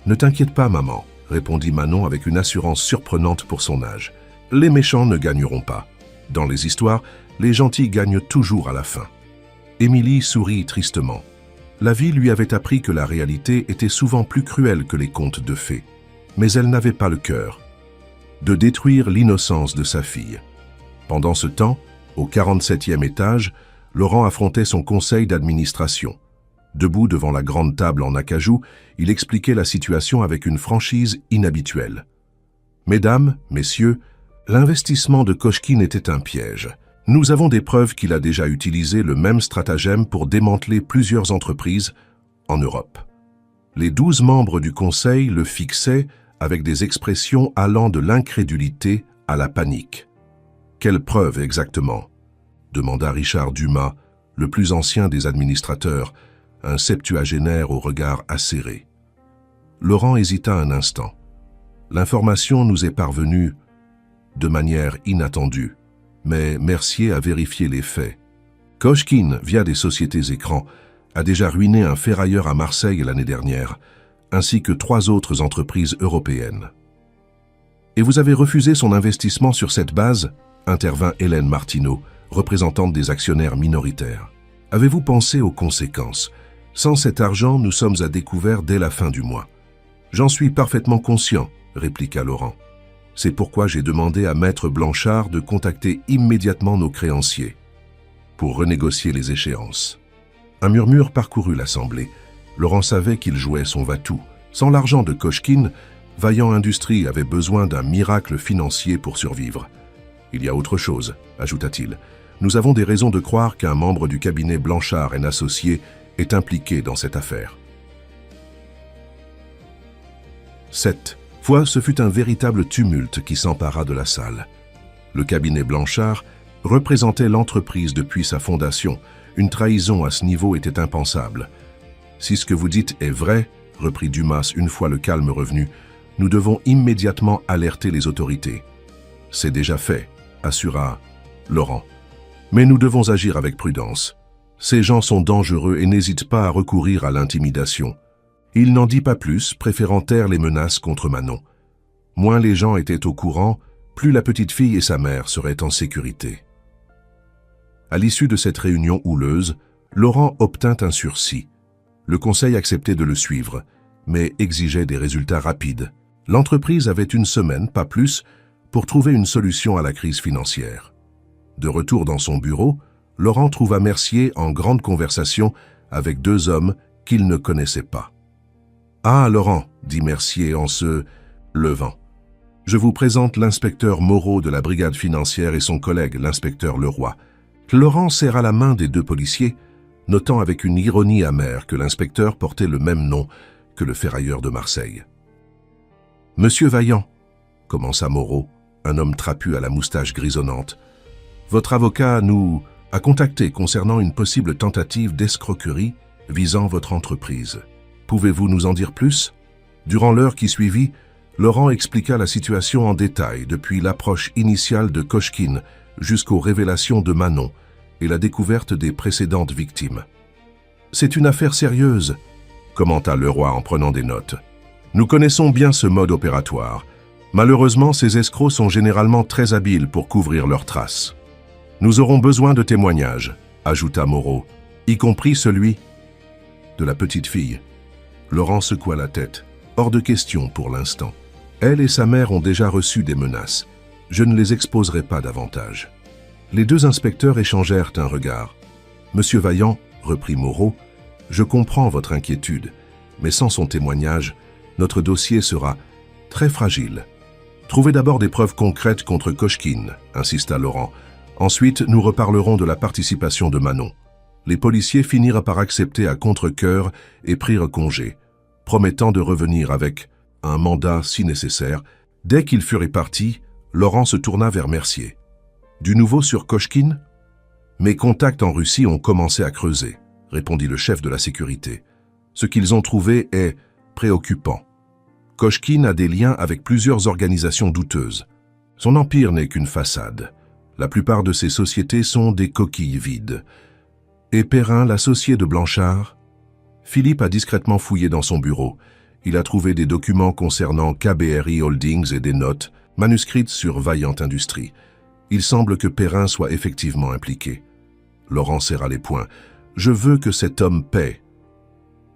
Ne t'inquiète pas, maman, » répondit Manon avec une assurance surprenante pour son âge. « Les méchants ne gagneront pas. Dans les histoires, les gentils gagnent toujours à la fin. » Émilie sourit tristement. La vie lui avait appris que la réalité était souvent plus cruelle que les contes de fées. Mais elle n'avait pas le cœur de détruire l'innocence de sa fille. Pendant ce temps, au 47e étage, Laurent affrontait son conseil d'administration. Debout devant la grande table en acajou, il expliquait la situation avec une franchise inhabituelle. « Mesdames, messieurs, l'investissement de Kochkine était un piège. Nous avons des preuves qu'il a déjà utilisé le même stratagème pour démanteler plusieurs entreprises en Europe. » Les 12 membres du conseil le fixaient avec des expressions allant de l'incrédulité à la panique. « Quelles preuves exactement ?» demanda Richard Dumas, le plus ancien des administrateurs, un septuagénaire au regard acéré. Laurent hésita un instant. L'information nous est parvenue de manière inattendue, mais Mercier a vérifié les faits. Kochkine, via des sociétés écrans, a déjà ruiné un ferrailleur à Marseille l'année dernière, ainsi que 3 autres entreprises européennes. « Et vous avez refusé son investissement sur cette base ?» intervint Hélène Martineau, représentante des actionnaires minoritaires. « Avez-vous pensé aux conséquences? Sans cet argent, nous sommes à découvert dès la fin du mois. »« J'en suis parfaitement conscient, » répliqua Laurent. « C'est pourquoi j'ai demandé à Maître Blanchard de contacter immédiatement nos créanciers pour renégocier les échéances. » Un murmure parcourut l'assemblée. Laurent savait qu'il jouait son va-tout. Sans l'argent de Kochkine, Vaillant Industries avait besoin d'un miracle financier pour survivre. « Il y a autre chose, » ajouta-t-il. « Nous avons des raisons de croire qu'un membre du cabinet Blanchard & Associés est impliqué dans cette affaire. » 7. Fois, ce fut un véritable tumulte qui s'empara de la salle. Le cabinet Blanchard représentait l'entreprise depuis sa fondation, Une trahison à ce niveau était impensable. Si ce que vous dites est vrai, reprit Dumas une fois le calme revenu, nous devons immédiatement alerter les autorités. C'est déjà fait, assura Laurent. Mais nous devons agir avec prudence. Ces gens sont dangereux et n'hésitent pas à recourir à l'intimidation. Il n'en dit pas plus, préférant taire les menaces contre Manon. Moins les gens étaient au courant, plus la petite fille et sa mère seraient en sécurité. À l'issue de cette réunion houleuse, Laurent obtint un sursis. Le conseil acceptait de le suivre, mais exigeait des résultats rapides. L'entreprise avait une semaine, pas plus, pour trouver une solution à la crise financière. De retour dans son bureau, Laurent trouva Mercier en grande conversation avec deux hommes qu'il ne connaissait pas. « Ah, Laurent, dit Mercier en se levant. Je vous présente l'inspecteur Moreau de la brigade financière et son collègue, l'inspecteur Leroy. » Laurent serra la main des deux policiers, notant avec une ironie amère que l'inspecteur portait le même nom que le ferrailleur de Marseille. « Monsieur Vaillant, commença Moreau, un homme trapu à la moustache grisonnante, votre avocat nous a contacté concernant une possible tentative d'escroquerie visant votre entreprise. Pouvez-vous nous en dire plus ?» Durant l'heure qui suivit, Laurent expliqua la situation en détail, depuis l'approche initiale de Kochkine jusqu'aux révélations de Manon et la découverte des précédentes victimes. « C'est une affaire sérieuse, » commenta Leroy en prenant des notes. « Nous connaissons bien ce mode opératoire. Malheureusement, ces escrocs sont généralement très habiles pour couvrir leurs traces. Nous aurons besoin de témoignages, » ajouta Moreau, « y compris celui de la petite fille. » Laurent secoua la tête. « Hors de question pour l'instant. Elle et sa mère ont déjà reçu des menaces. Je ne les exposerai pas davantage. » Les deux inspecteurs échangèrent un regard. « Monsieur Vaillant, » reprit Moreau, « je comprends votre inquiétude, mais sans son témoignage, notre dossier sera très fragile. Trouvez d'abord des preuves concrètes contre Kochkine, » insista Laurent. « Ensuite, nous reparlerons de la participation de Manon. » Les policiers finirent par accepter à contre-cœur et prirent congé, promettant de revenir avec un mandat si nécessaire. Dès qu'ils furent répartis, Laurent se tourna vers Mercier. « Du nouveau sur Kochkine ?»« Mes contacts en Russie ont commencé à creuser, » répondit le chef de la sécurité. « Ce qu'ils ont trouvé est préoccupant. Kochkine a des liens avec plusieurs organisations douteuses. Son empire n'est qu'une façade. La plupart de ses sociétés sont des coquilles vides. Et Perrin, l'associé de Blanchard ?» Philippe a discrètement fouillé dans son bureau. Il a trouvé des documents concernant KBRI Holdings et des notes, manuscrites sur Vaillant Industries. Il semble que Perrin soit effectivement impliqué. Laurent serra les poings. « Je veux que cet homme paie. »«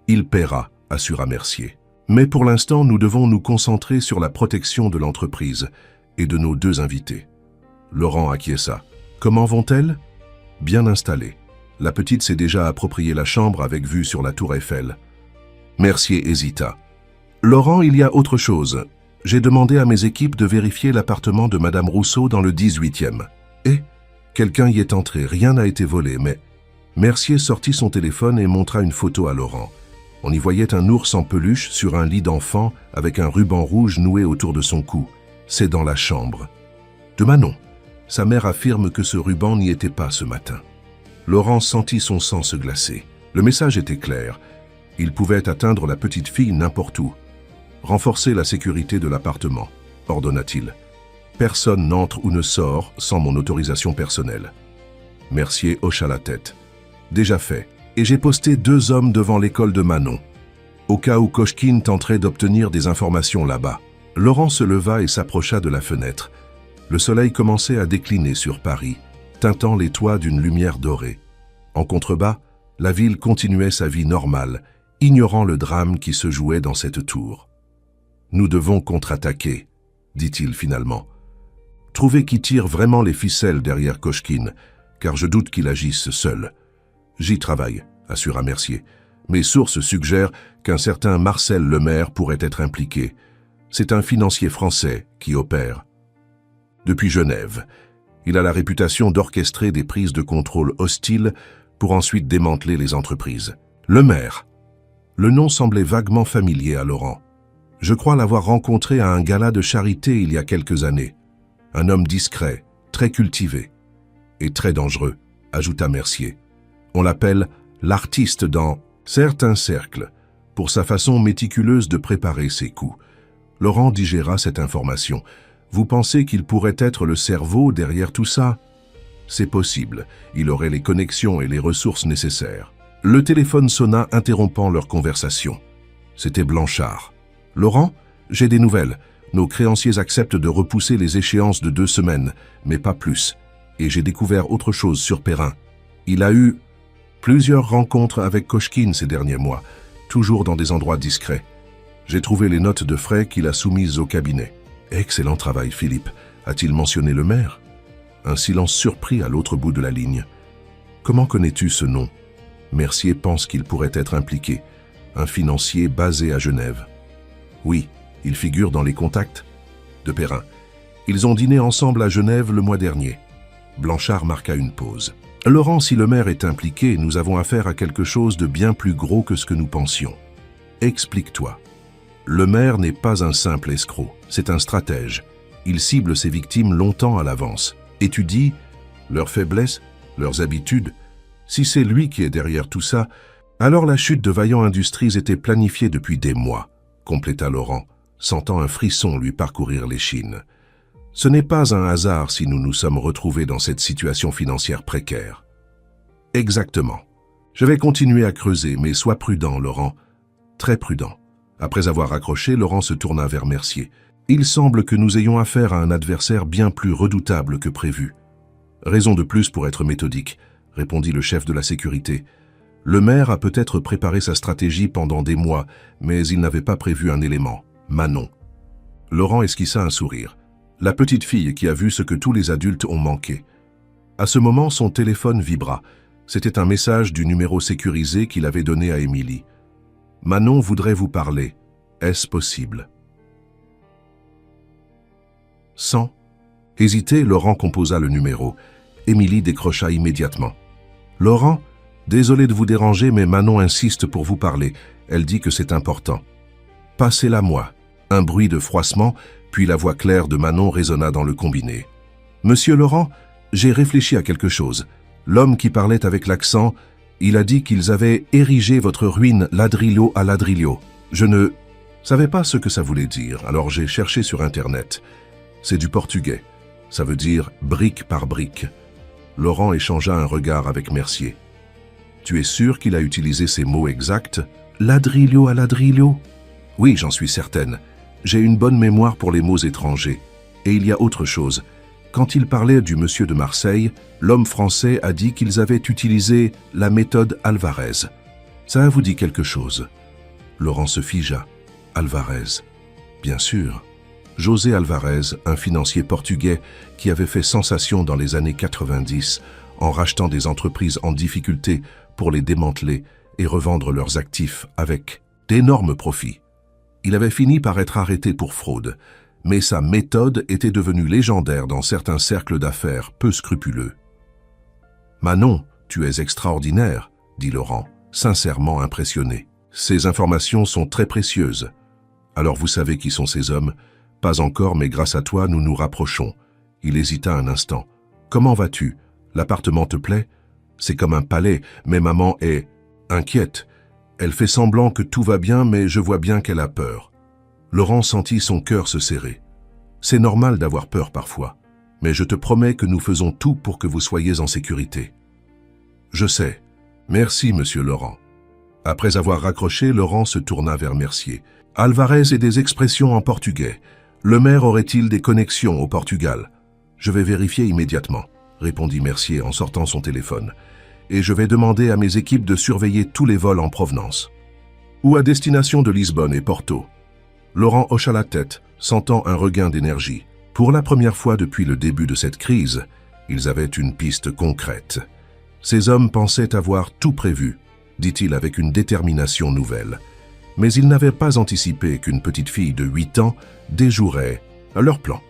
Il paiera, » assura Mercier. « Mais pour l'instant, nous devons nous concentrer sur la protection de l'entreprise et de nos deux invités. » Laurent acquiesça. « Comment vont-elles ?»« Bien installées. La petite s'est déjà approprié la chambre avec vue sur la tour Eiffel. » Mercier hésita. « Laurent, il y a autre chose. J'ai demandé à mes équipes de vérifier l'appartement de Madame Rousseau dans le 18e. Et quelqu'un y est entré, rien n'a été volé, mais... » Mercier sortit son téléphone et montra une photo à Laurent. On y voyait un ours en peluche sur un lit d'enfant avec un ruban rouge noué autour de son cou. C'est dans la chambre de Manon. Sa mère affirme que ce ruban n'y était pas ce matin. Laurent sentit son sang se glacer. Le message était clair. Il pouvait atteindre la petite fille n'importe où. « Renforcer la sécurité de l'appartement », ordonna-t-il. « Personne n'entre ou ne sort sans mon autorisation personnelle. » Mercier hocha la tête. « Déjà fait. Et j'ai posté 2 hommes devant l'école de Manon, au cas où Kochkine tenterait d'obtenir des informations là-bas. » Laurent se leva et s'approcha de la fenêtre. Le soleil commençait à décliner sur Paris, teintant les toits d'une lumière dorée. En contrebas, la ville continuait sa vie normale, ignorant le drame qui se jouait dans cette tour. « Nous devons contre-attaquer, » dit-il finalement. « Trouver qui tire vraiment les ficelles derrière Kochkine, car je doute qu'il agisse seul. »« J'y travaille, » assura Mercier. « Mes sources suggèrent qu'un certain Marcel Lemaire pourrait être impliqué. C'est un financier français qui opère depuis Genève. Il a la réputation d'orchestrer des prises de contrôle hostiles pour ensuite démanteler les entreprises. Lemaire. Le nom semblait vaguement familier à Laurent. Je crois l'avoir rencontré à un gala de charité il y a quelques années. Un homme discret, très cultivé et très dangereux, ajouta Mercier. On l'appelle l'artiste dans certains cercles, pour sa façon méticuleuse de préparer ses coups. Laurent digéra cette information. Vous pensez qu'il pourrait être le cerveau derrière tout ça? C'est possible, il aurait les connexions et les ressources nécessaires. Le téléphone sonna, interrompant leur conversation. C'était Blanchard. « Laurent, j'ai des nouvelles. Nos créanciers acceptent de repousser les échéances de 2 semaines, mais pas plus. Et j'ai découvert autre chose sur Perrin. Il a eu plusieurs rencontres avec Kochkine ces derniers mois, toujours dans des endroits discrets. J'ai trouvé les notes de frais qu'il a soumises au cabinet. Excellent travail, Philippe. A-t-il mentionné le maire? Un silence surpris à l'autre bout de la ligne. Comment connais-tu ce nom? Mercier pense qu'il pourrait être impliqué. Un financier basé à Genève. Oui, il figure dans les contacts de Perrin. Ils ont dîné ensemble à Genève le mois dernier. Blanchard marqua une pause. Laurent, si le maire est impliqué, nous avons affaire à quelque chose de bien plus gros que ce que nous pensions. Explique-toi. Le maire n'est pas un simple escroc, c'est un stratège. Il cible ses victimes longtemps à l'avance, étudie leurs faiblesses, leurs habitudes. Si c'est lui qui est derrière tout ça, alors la chute de Vaillant Industries était planifiée depuis des mois, compléta Laurent, sentant un frisson lui parcourir l'échine. Ce n'est pas un hasard si nous nous sommes retrouvés dans cette situation financière précaire. Exactement. Je vais continuer à creuser, mais sois prudent, Laurent. Très prudent. Après avoir raccroché, Laurent se tourna vers Mercier. Il semble que nous ayons affaire à un adversaire bien plus redoutable que prévu. Raison de plus pour être méthodique, répondit le chef de la sécurité. Le maire a peut-être préparé sa stratégie pendant des mois, mais il n'avait pas prévu un élément, Manon. Laurent esquissa un sourire. La petite fille qui a vu ce que tous les adultes ont manqué. À ce moment, son téléphone vibra. C'était un message du numéro sécurisé qu'il avait donné à Émilie. « Manon voudrait vous parler. Est-ce possible ?» Sans hésiter, Laurent composa le numéro. Émilie décrocha immédiatement. « Laurent, désolé de vous déranger, mais Manon insiste pour vous parler. Elle dit que c'est important. »« Passez-la moi. » Un bruit de froissement, puis la voix claire de Manon résonna dans le combiné. « Monsieur Laurent, j'ai réfléchi à quelque chose. L'homme qui parlait avec l'accent, il a dit qu'ils avaient érigé votre ruine ladrillo à ladrillo. Je ne savais pas ce que ça voulait dire, alors j'ai cherché sur Internet. C'est du portugais. Ça veut dire brique par brique. » Laurent échangea un regard avec Mercier. « Tu es sûr qu'il a utilisé ces mots exacts? Ladrillo à ladrillo? » « Oui, j'en suis certaine. J'ai une bonne mémoire pour les mots étrangers. Et il y a autre chose. Quand il parlait du monsieur de Marseille, l'homme français a dit qu'ils avaient utilisé la méthode Alvarez. Ça vous dit quelque chose? » Laurent se figea. Alvarez. Bien sûr. José Alvarez, un financier portugais qui avait fait sensation dans les années 90 en rachetant des entreprises en difficulté pour les démanteler et revendre leurs actifs avec d'énormes profits. Il avait fini par être arrêté pour fraude, mais sa méthode était devenue légendaire dans certains cercles d'affaires peu scrupuleux. « Manon, tu es extraordinaire, » dit Laurent, sincèrement impressionné. « Ces informations sont très précieuses. Alors vous savez qui sont ces hommes? Pas encore, mais grâce à toi, nous nous rapprochons. » Il hésita un instant. « Comment vas-tu? L'appartement te plaît? C'est comme un palais, mais maman est inquiète. Elle fait semblant que tout va bien, mais je vois bien qu'elle a peur. » Laurent sentit son cœur se serrer. « C'est normal d'avoir peur parfois, mais je te promets que nous faisons tout pour que vous soyez en sécurité. »« Je sais. Merci, monsieur Laurent. » Après avoir raccroché, Laurent se tourna vers Mercier. « Alvarez et des expressions en portugais. Le maire aurait-il des connexions au Portugal? »« Je vais vérifier immédiatement, » répondit Mercier en sortant son téléphone. « Et je vais demander à mes équipes de surveiller tous les vols en provenance. » Ou à destination de Lisbonne et Porto. Laurent hocha la tête, sentant un regain d'énergie. Pour la première fois depuis le début de cette crise, ils avaient une piste concrète. Ces hommes pensaient avoir tout prévu, dit-il avec une détermination nouvelle. Mais ils n'avaient pas anticipé qu'une petite fille de 8 ans déjouerait leur plan.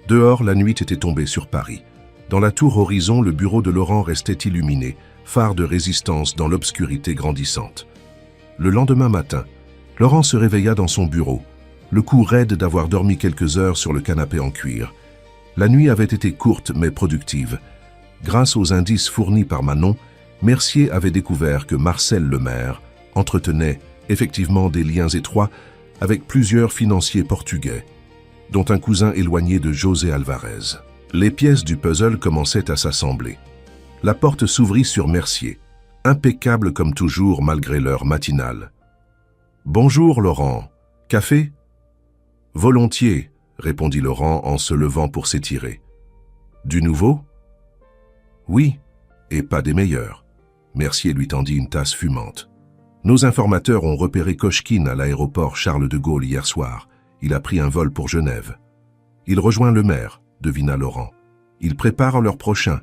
Dehors, la nuit était tombée sur Paris. Dans la tour horizon, le bureau de Laurent restait illuminé, phare de résistance dans l'obscurité grandissante. Le lendemain matin, Laurent se réveilla dans son bureau, le cou raide d'avoir dormi quelques heures sur le canapé en cuir. La nuit avait été courte mais productive. Grâce aux indices fournis par Manon, Mercier avait découvert que Marcel Lemaire entretenait effectivement des liens étroits avec plusieurs financiers portugais, dont un cousin éloigné de José Alvarez. Les pièces du puzzle commençaient à s'assembler. La porte s'ouvrit sur Mercier, impeccable comme toujours malgré l'heure matinale. « Bonjour, Laurent. Café ?»« Volontiers, » répondit Laurent en se levant pour s'étirer. « Du nouveau ?»« Oui, et pas des meilleurs. » Mercier lui tendit une tasse fumante. « Nos informateurs ont repéré Kochkine à l'aéroport Charles de Gaulle hier soir. Il a pris un vol pour Genève. Il rejoint le maire, devina Laurent. Ils préparent leur prochain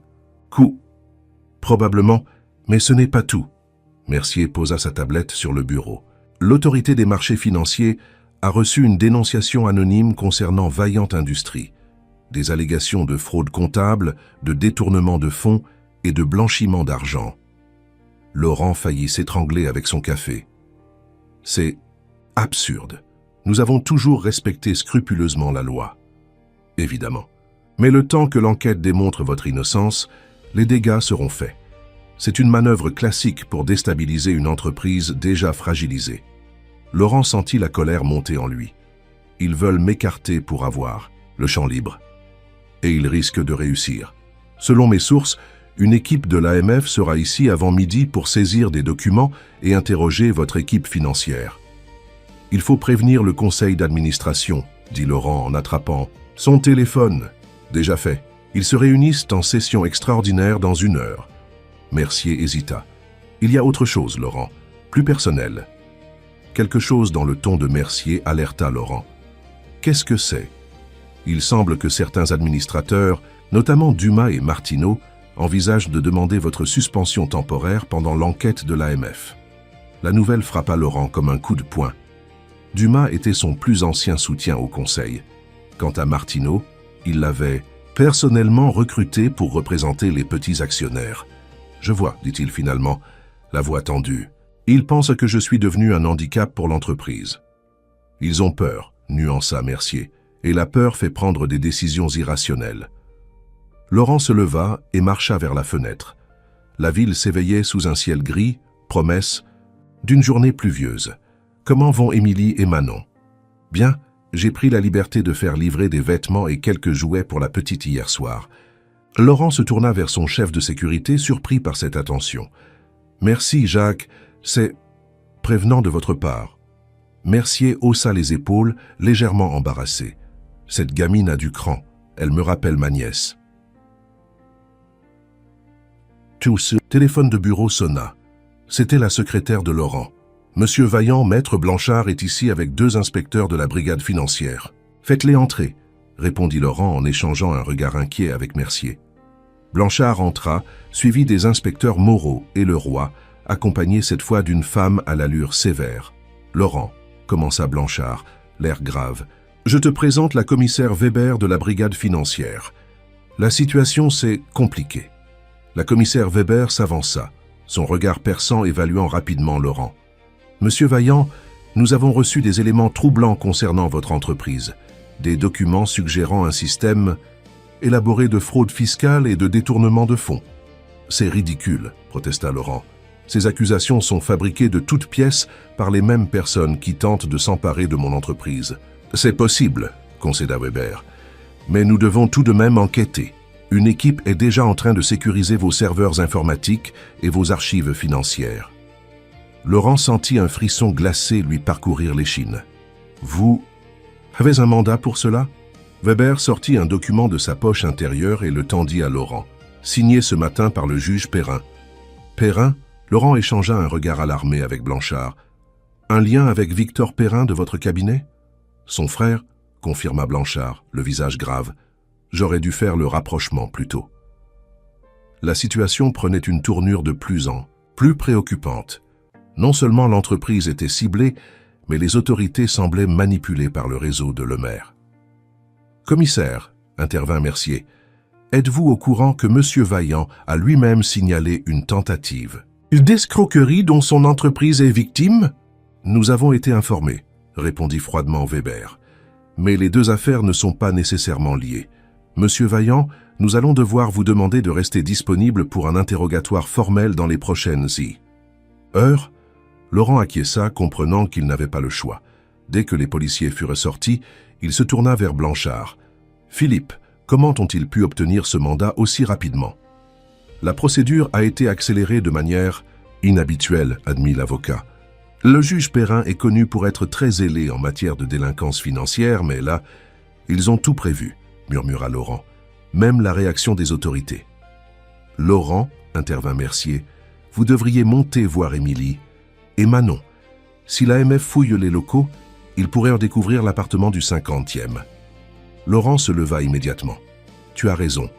coup. Probablement, mais ce n'est pas tout. » Mercier posa sa tablette sur le bureau. L'autorité des marchés financiers a reçu une dénonciation anonyme concernant Vaillant Industries. Des allégations de fraude comptable, de détournement de fonds et de blanchiment d'argent. Laurent faillit s'étrangler avec son café. C'est absurde. Nous avons toujours respecté scrupuleusement la loi. Évidemment. Mais le temps que l'enquête démontre votre innocence, les dégâts seront faits. C'est une manœuvre classique pour déstabiliser une entreprise déjà fragilisée. Laurent sentit la colère monter en lui. Ils veulent m'écarter pour avoir le champ libre. Et ils risquent de réussir. Selon mes sources, une équipe de l'AMF sera ici avant midi pour saisir des documents et interroger votre équipe financière. Il faut prévenir le conseil d'administration, dit Laurent en attrapant son téléphone. Déjà fait. Ils se réunissent en session extraordinaire dans 1 heure. Mercier hésita. Il y a autre chose, Laurent, plus personnel. Quelque chose dans le ton de Mercier alerta Laurent. Qu'est-ce que c'est? Il semble que certains administrateurs, notamment Dumas et Martineau, envisagent de demander votre suspension temporaire pendant l'enquête de l'AMF. La nouvelle frappa Laurent comme un coup de poing. Dumas était son plus ancien soutien au Conseil. Quant à Martineau, il l'avait personnellement recruté pour représenter les petits actionnaires. « Je vois, dit-il finalement, la voix tendue. Ils pensent que je suis devenu un handicap pour l'entreprise. Ils ont peur, nuança Mercier, et la peur fait prendre des décisions irrationnelles. » Laurent se leva et marcha vers la fenêtre. La ville s'éveillait sous un ciel gris, promesse d'une journée pluvieuse. Comment vont Émilie et Manon? Bien, j'ai pris la liberté de faire livrer des vêtements et quelques jouets pour la petite hier soir. Laurent se tourna vers son chef de sécurité, surpris par cette attention. Merci, Jacques, c'est prévenant de votre part. Mercier haussa les épaules, légèrement embarrassé. Cette gamine a du cran, elle me rappelle ma nièce. Ce téléphone de bureau sonna. C'était la secrétaire de Laurent. Monsieur Vaillant, maître Blanchard, est ici avec 2 inspecteurs de la brigade financière. Faites-les entrer, répondit Laurent en échangeant un regard inquiet avec Mercier. Blanchard entra, suivi des inspecteurs Moreau et Leroy, accompagné cette fois d'une femme à l'allure sévère. Laurent, commença Blanchard, l'air grave, je te présente la commissaire Weber de la brigade financière. La situation s'est compliquée. La commissaire Weber s'avança, son regard perçant évaluant rapidement Laurent. Monsieur Vaillant, nous avons reçu des éléments troublants concernant votre entreprise, des documents suggérant un système élaboré de fraude fiscale et de détournement de fonds. C'est ridicule, protesta Laurent. Ces accusations sont fabriquées de toutes pièces par les mêmes personnes qui tentent de s'emparer de mon entreprise. C'est possible, concéda Weber, mais nous devons tout de même enquêter. Une équipe est déjà en train de sécuriser vos serveurs informatiques et vos archives financières. Laurent sentit un frisson glacé lui parcourir l'échine. Vous avez un mandat pour cela? Weber sortit un document de sa poche intérieure et le tendit à Laurent, signé ce matin par le juge Perrin. Perrin? Laurent échangea un regard alarmé avec Blanchard. Un lien avec Victor Perrin de votre cabinet? Son frère, confirma Blanchard, le visage grave. J'aurais dû faire le rapprochement plus tôt. La situation prenait une tournure de plus en plus préoccupante. Non seulement l'entreprise était ciblée, mais les autorités semblaient manipulées par le réseau de Lemaire. « Commissaire, intervint Mercier, êtes-vous au courant que M. Vaillant a lui-même signalé une tentative d'escroquerie dont son entreprise est victime? Nous avons été informés, répondit froidement Weber. Mais les 2 affaires ne sont pas nécessairement liées. Monsieur Vaillant, nous allons devoir vous demander de rester disponible pour un interrogatoire formel dans les prochaines heures. Laurent acquiesça, comprenant qu'il n'avait pas le choix. Dès que les policiers furent sortis, il se tourna vers Blanchard. « Philippe, comment ont-ils pu obtenir ce mandat aussi rapidement ?» La procédure a été accélérée de manière inhabituelle, admit l'avocat. Le juge Perrin est connu pour être très zélé en matière de délinquance financière, mais là, ils ont tout prévu, murmura Laurent, même la réaction des autorités. Laurent, intervint Mercier, vous devriez monter voir Émilie et Manon. Si l'AMF fouille les locaux, il pourrait en découvrir l'appartement du 50e. Laurent se leva immédiatement. Tu as raison.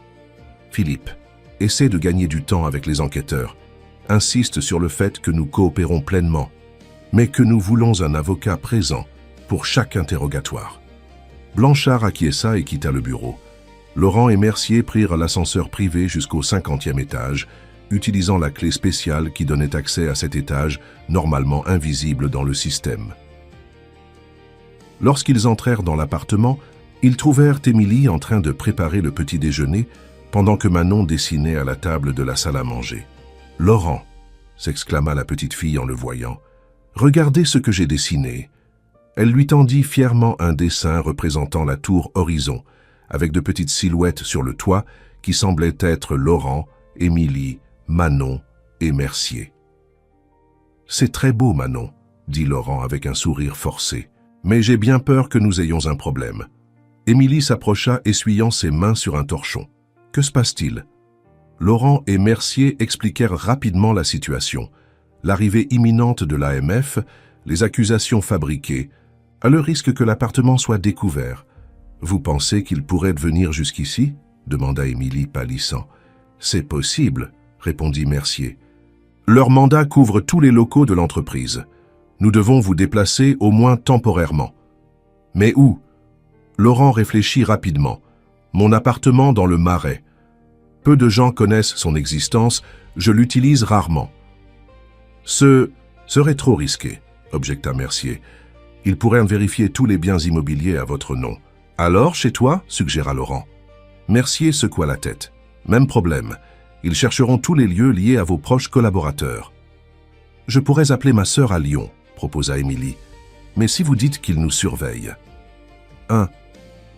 Philippe, essaie de gagner du temps avec les enquêteurs. Insiste sur le fait que nous coopérons pleinement, mais que nous voulons un avocat présent pour chaque interrogatoire. Blanchard acquiesça et quitta le bureau. Laurent et Mercier prirent l'ascenseur privé jusqu'au 50e étage, utilisant la clé spéciale qui donnait accès à cet étage, normalement invisible dans le système. Lorsqu'ils entrèrent dans l'appartement, ils trouvèrent Émilie en train de préparer le petit déjeuner, pendant que Manon dessinait à la table de la salle à manger. « Laurent !» s'exclama la petite fille en le voyant. « Regardez ce que j'ai dessiné. » Elle lui tendit fièrement un dessin représentant la tour Horizon, avec de petites silhouettes sur le toit qui semblaient être Laurent, Émilie, Manon et Mercier. « C'est très beau, Manon, » dit Laurent avec un sourire forcé. « Mais j'ai bien peur que nous ayons un problème. » Émilie s'approcha, essuyant ses mains sur un torchon. « Que se passe-t-il » Laurent et Mercier expliquèrent rapidement la situation. L'arrivée imminente de l'AMF, les accusations fabriquées, à le risque que l'appartement soit découvert. « Vous pensez qu'ils pourraient venir jusqu'ici » demanda Émilie pâlissant. « C'est possible, » répondit Mercier. « Leur mandat couvre tous les locaux de l'entreprise. Nous devons vous déplacer au moins temporairement. »« Mais où » Laurent réfléchit rapidement. « Mon appartement dans le Marais. Peu de gens connaissent son existence, je l'utilise rarement. »« Ce serait trop risqué, » objecta Mercier. « Ils pourraient vérifier tous les biens immobiliers à votre nom. »« Alors, chez toi ?» suggéra Laurent. Mercier secoua la tête. « Même problème. Ils chercheront tous les lieux liés à vos proches collaborateurs. »« Je pourrais appeler ma sœur à Lyon, » proposa Émilie. « Mais si vous dites qu'ils nous surveillent. » 1.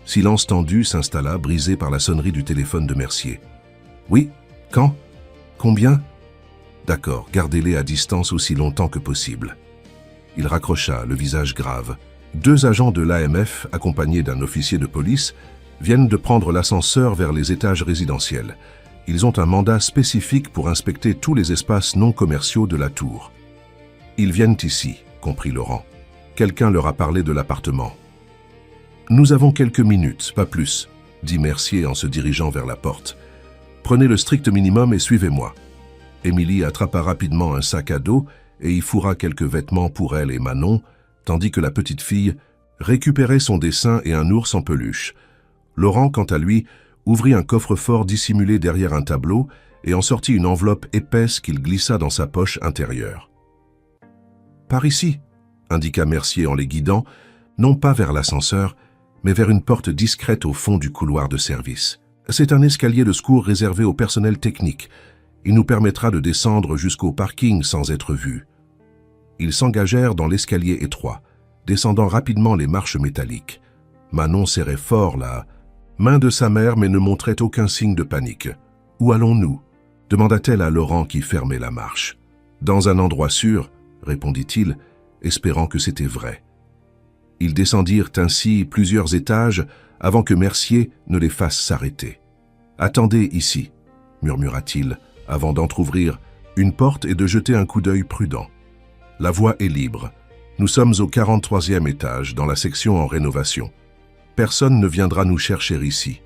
Silence tendu s'installa, brisé par la sonnerie du téléphone de Mercier. « Oui, quand ? Combien ? » « D'accord, gardez-les à distance aussi longtemps que possible. » Il raccrocha, le visage grave. 2 agents de l'AMF, accompagnés d'un officier de police, viennent de prendre l'ascenseur vers les étages résidentiels. Ils ont un mandat spécifique pour inspecter tous les espaces non commerciaux de la tour. « Ils viennent ici, » comprit Laurent. Quelqu'un leur a parlé de l'appartement. « Nous avons quelques minutes, pas plus, » dit Mercier en se dirigeant vers la porte. « Prenez le strict minimum et suivez-moi. » Émilie attrapa rapidement un sac à dos et y fourra quelques vêtements pour elle et Manon, tandis que la petite fille récupérait son dessin et un ours en peluche. Laurent, quant à lui, ouvrit un coffre-fort dissimulé derrière un tableau et en sortit une enveloppe épaisse qu'il glissa dans sa poche intérieure. « Par ici !» indiqua Mercier en les guidant, non pas vers l'ascenseur, mais vers une porte discrète au fond du couloir de service. C'est un escalier de secours réservé au personnel technique. Il nous permettra de descendre jusqu'au parking sans être vus. Ils s'engagèrent dans l'escalier étroit, descendant rapidement les marches métalliques. Manon serrait fort la main de sa mère mais ne montrait aucun signe de panique. « Où allons-nous » demanda-t-elle à Laurent qui fermait la marche. « Dans un endroit sûr » répondit-il, espérant que c'était vrai. Ils descendirent ainsi plusieurs étages avant que Mercier ne les fasse s'arrêter. « Attendez ici » murmura-t-il, avant d'entr'ouvrir une porte et de jeter un coup d'œil prudent. La voie est libre. Nous sommes au 43e étage, dans la section en rénovation. Personne ne viendra nous chercher ici.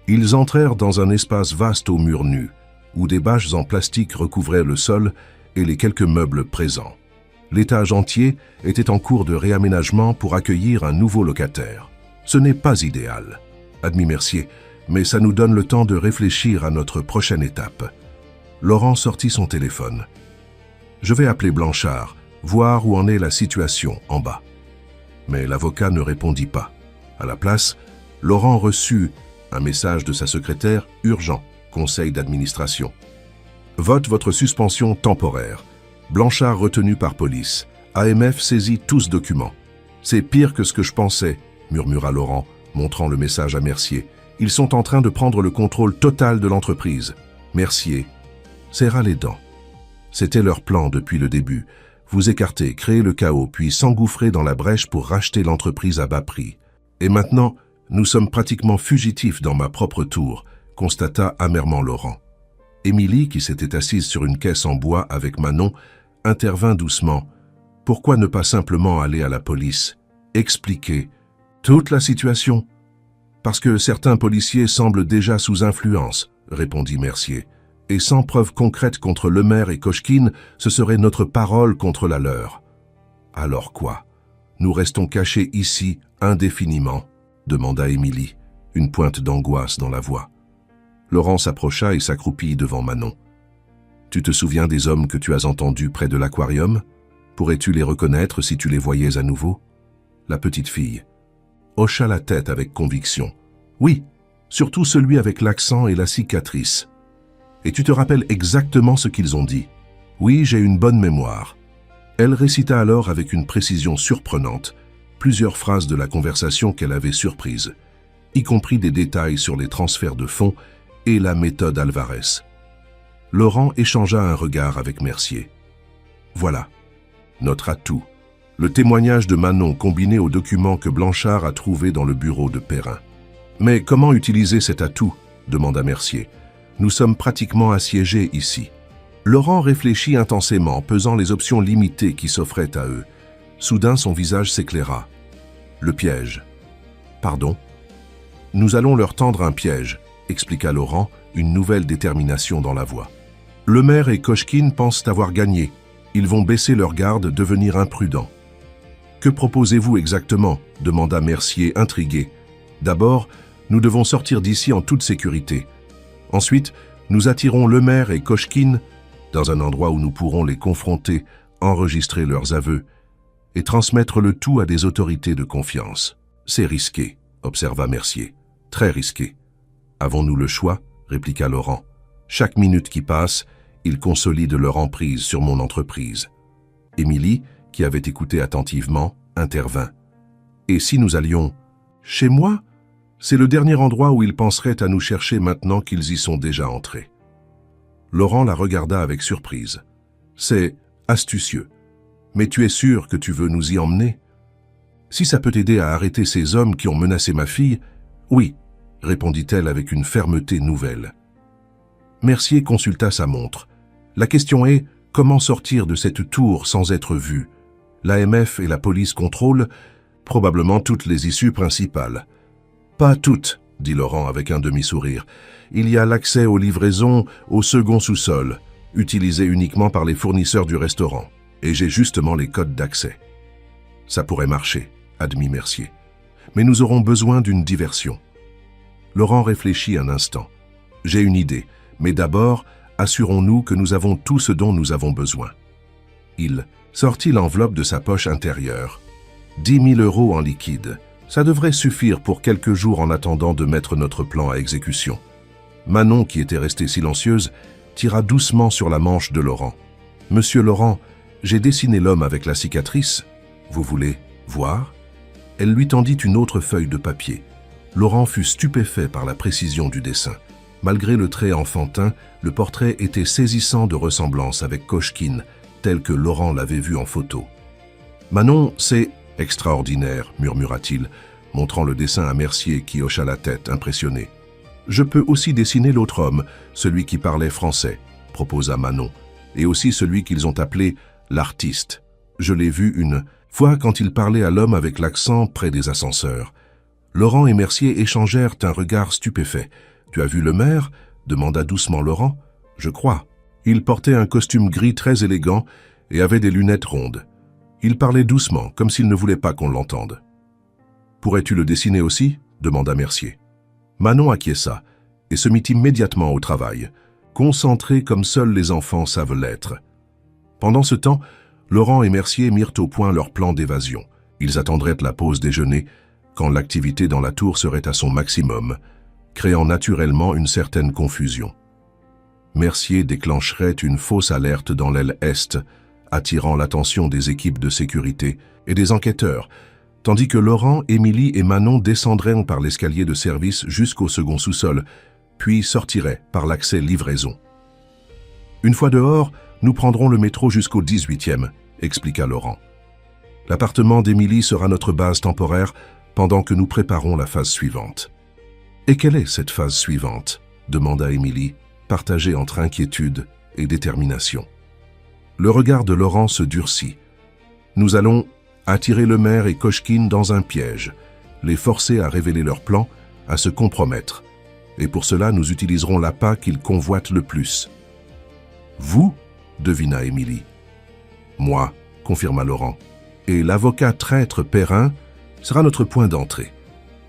Ils entrèrent dans un espace vaste aux murs nus, où des bâches en plastique recouvraient le sol et les quelques meubles présents. L'étage entier était en cours de réaménagement pour accueillir un nouveau locataire. Ce n'est pas idéal, admit Mercier, mais ça nous donne le temps de réfléchir à notre prochaine étape. Laurent sortit son téléphone. « Je vais appeler Blanchard, voir où en est la situation en bas. » Mais l'avocat ne répondit pas. À la place, Laurent reçut Un message de sa secrétaire, urgent, conseil d'administration. Vote votre suspension temporaire. Blanchard retenu par police. AMF saisit tous documents. C'est pire que ce que je pensais, murmura Laurent, montrant le message à Mercier. Ils sont en train de prendre le contrôle total de l'entreprise. Mercier serra les dents. C'était leur plan depuis le début. Vous écarter, créer le chaos, puis s'engouffrer dans la brèche pour racheter l'entreprise à bas prix. Et maintenant, nous sommes pratiquement fugitifs dans ma propre tour, constata amèrement Laurent. Émilie, qui s'était assise sur une caisse en bois avec Manon, intervint doucement. Pourquoi ne pas simplement aller à la police, expliquer toute la situation? Parce que certains policiers semblent déjà sous influence, répondit Mercier. Et sans preuve concrète contre Lemaire et Kochkine, ce serait notre parole contre la leur. Alors quoi? Nous restons cachés ici indéfiniment, demanda Émilie, une pointe d'angoisse dans la voix. Laurent s'approcha et s'accroupit devant Manon. Tu te souviens des hommes que tu as entendus près de l'aquarium? Pourrais-tu les reconnaître si tu les voyais à nouveau? La petite fille hocha la tête avec conviction. Oui, surtout celui avec l'accent et la cicatrice. Et tu te rappelles exactement ce qu'ils ont dit? Oui, j'ai une bonne mémoire. Elle récita alors avec une précision surprenante plusieurs phrases de la conversation qu'elle avait surprise, y compris des détails sur les transferts de fonds et la méthode Alvarez. Laurent échangea un regard avec Mercier. Voilà, notre atout. Le témoignage de Manon combiné aux documents que Blanchard a trouvés dans le bureau de Perrin. Mais comment utiliser cet atout? Demanda Mercier. Nous sommes pratiquement assiégés ici. Laurent réfléchit intensément, pesant les options limitées qui s'offraient à eux. Soudain, son visage s'éclaira. Le piège. Pardon? Nous allons leur tendre un piège, expliqua Laurent, une nouvelle détermination dans la voix. Lemaire et Kochkine pensent avoir gagné. Ils vont baisser leur garde, devenir imprudents. Que proposez-vous exactement? Demanda Mercier, intrigué. D'abord, nous devons sortir d'ici en toute sécurité. Ensuite, nous attirons Lemaire et Kochkine dans un endroit où nous pourrons les confronter, enregistrer leurs aveux et transmettre le tout à des autorités de confiance. C'est risqué, observa Mercier. Très risqué. Avons-nous le choix? Répliqua Laurent. Chaque minute qui passe, ils consolident leur emprise sur mon entreprise. Émilie, qui avait écouté attentivement, intervint. Et si nous allions chez moi? C'est le dernier endroit où ils penseraient à nous chercher maintenant qu'ils y sont déjà entrés. Laurent la regarda avec surprise. C'est astucieux. Mais tu es sûr que tu veux nous y emmener? Si ça peut t'aider à arrêter ces hommes qui ont menacé ma fille, oui, répondit-elle avec une fermeté nouvelle. Mercier consulta sa montre. La question est, comment sortir de cette tour sans être vu? L'AMF et la police contrôlent probablement toutes les issues principales. Pas toutes, dit Laurent avec un demi-sourire. Il y a l'accès aux livraisons au second sous-sol, utilisé uniquement par les fournisseurs du restaurant. Et j'ai justement les codes d'accès. Ça pourrait marcher, admit Mercier. Mais nous aurons besoin d'une diversion. Laurent réfléchit un instant. J'ai une idée, mais d'abord, assurons-nous que nous avons tout ce dont nous avons besoin. Il sortit l'enveloppe de sa poche intérieure. 10 000 € en liquide. Ça devrait suffire pour quelques jours en attendant de mettre notre plan à exécution. Manon, qui était restée silencieuse, tira doucement sur la manche de Laurent. « Monsieur Laurent, j'ai dessiné l'homme avec la cicatrice. Vous voulez voir ?» Elle lui tendit une autre feuille de papier. Laurent fut stupéfait par la précision du dessin. Malgré le trait enfantin, le portrait était saisissant de ressemblance avec Kochkine, tel que Laurent l'avait vu en photo. « Manon, c'est extraordinaire, murmura-t-il, montrant le dessin à Mercier qui hocha la tête, impressionné. « Je peux aussi dessiner l'autre homme, celui qui parlait français, proposa Manon, et aussi celui qu'ils ont appelé l'artiste. Je l'ai vu une fois quand il parlait à l'homme avec l'accent près des ascenseurs. » Laurent et Mercier échangèrent un regard stupéfait. « Tu as vu Lemaire ?» demanda doucement Laurent. « Je crois. Il portait un costume gris très élégant et avait des lunettes rondes. Il parlait doucement, comme s'il ne voulait pas qu'on l'entende. »« Pourrais-tu le dessiner aussi ?» demanda Mercier. Manon acquiesça et se mit immédiatement au travail, concentré comme seuls les enfants savent l'être. Pendant ce temps, Laurent et Mercier mirent au point leur plan d'évasion. Ils attendraient la pause déjeuner, quand l'activité dans la tour serait à son maximum, créant naturellement une certaine confusion. Mercier déclencherait une fausse alerte dans l'aile Est, attirant l'attention des équipes de sécurité et des enquêteurs, tandis que Laurent, Émilie et Manon descendraient par l'escalier de service jusqu'au second sous-sol, puis sortiraient par l'accès livraison. Une fois dehors, nous prendrons le métro jusqu'au 18e, expliqua Laurent. L'appartement d'Émilie sera notre base temporaire pendant que nous préparons la phase suivante. Et quelle est cette phase suivante? Demanda Émilie, partagée entre inquiétude et détermination. Le regard de Laurent se durcit. Nous allons attirer le maire et Kochkine dans un piège, les forcer à révéler leur plan, à se compromettre. Et pour cela, nous utiliserons l'appât qu'ils convoitent le plus. Vous? Devina Émilie. Moi, confirma Laurent. Et l'avocat traître Perrin sera notre point d'entrée.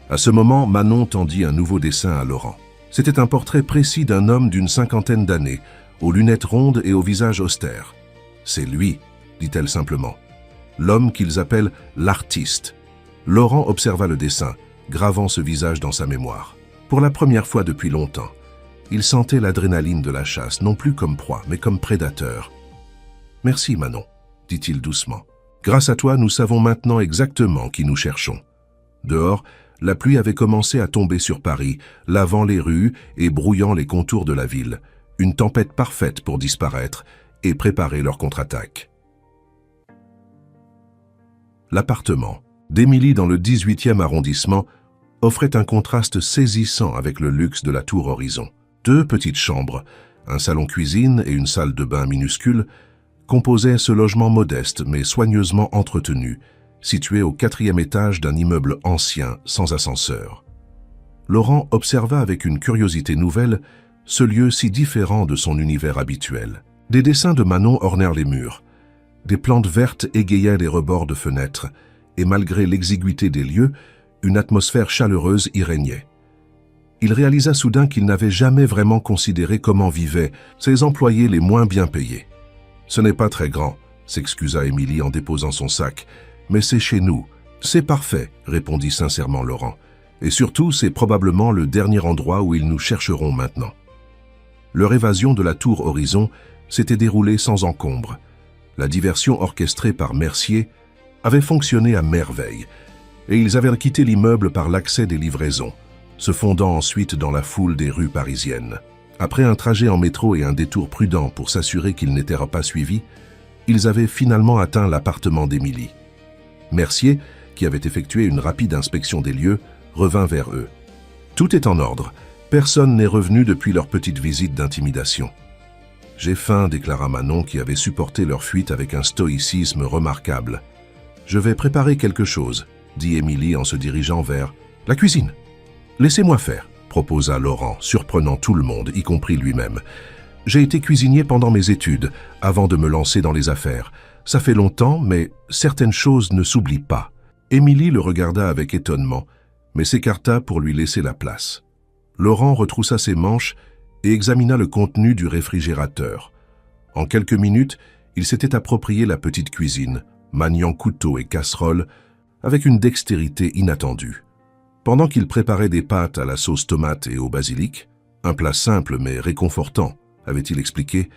À ce moment, Manon tendit un nouveau dessin à Laurent. C'était un portrait précis d'un homme d'une 50aine d'années, aux lunettes rondes et au visage austère. C'est lui, dit-elle simplement. L'homme qu'ils appellent l'artiste. Laurent observa le dessin, gravant ce visage dans sa mémoire. Pour la première fois depuis longtemps, il sentait l'adrénaline de la chasse, non plus comme proie, mais comme prédateur. « Merci, Manon, » dit-il doucement. « Grâce à toi, nous savons maintenant exactement qui nous cherchons. » Dehors, la pluie avait commencé à tomber sur Paris, lavant les rues et brouillant les contours de la ville. Une tempête parfaite pour disparaître et préparer leur contre-attaque. L'appartement d'Émilie dans le 18e arrondissement offrait un contraste saisissant avec le luxe de la tour Horizon. 2 petites chambres, un salon-cuisine et une salle de bain minuscule, composaient ce logement modeste mais soigneusement entretenu, situé au 4e étage d'un immeuble ancien sans ascenseur. Laurent observa avec une curiosité nouvelle ce lieu si différent de son univers habituel. Des dessins de Manon ornèrent les murs, des plantes vertes égayaient les rebords de fenêtres, et malgré l'exiguïté des lieux, une atmosphère chaleureuse y régnait. Il réalisa soudain qu'il n'avait jamais vraiment considéré comment vivaient ses employés les moins bien payés. « Ce n'est pas très grand », s'excusa Émilie en déposant son sac, « mais c'est chez nous. »« C'est parfait », répondit sincèrement Laurent. « Et surtout, c'est probablement le dernier endroit où ils nous chercheront maintenant. » Leur évasion de la tour Horizon s'était déroulée sans encombre. La diversion orchestrée par Mercier avait fonctionné à merveille, et ils avaient quitté l'immeuble par l'accès des livraisons, se fondant ensuite dans la foule des rues parisiennes. Après un trajet en métro et un détour prudent pour s'assurer qu'ils n'étaient pas suivis, ils avaient finalement atteint l'appartement d'Émilie. Mercier, qui avait effectué une rapide inspection des lieux, revint vers eux. « Tout est en ordre. Personne n'est revenu depuis leur petite visite d'intimidation. »« J'ai faim, » déclara Manon, qui avait supporté leur fuite avec un stoïcisme remarquable. « Je vais préparer quelque chose, » dit Émilie en se dirigeant vers la cuisine. « Laissez-moi faire, » proposa Laurent, surprenant tout le monde, y compris lui-même. « J'ai été cuisinier pendant mes études, avant de me lancer dans les affaires. Ça fait longtemps, mais certaines choses ne s'oublient pas. » Émilie le regarda avec étonnement, mais s'écarta pour lui laisser la place. Laurent retroussa ses manches et examina le contenu du réfrigérateur. En quelques minutes, il s'était approprié la petite cuisine, maniant couteau et casserole, avec une dextérité inattendue. Pendant qu'il préparait des pâtes à la sauce tomate et au basilic, un plat simple mais réconfortant, avait-il expliqué,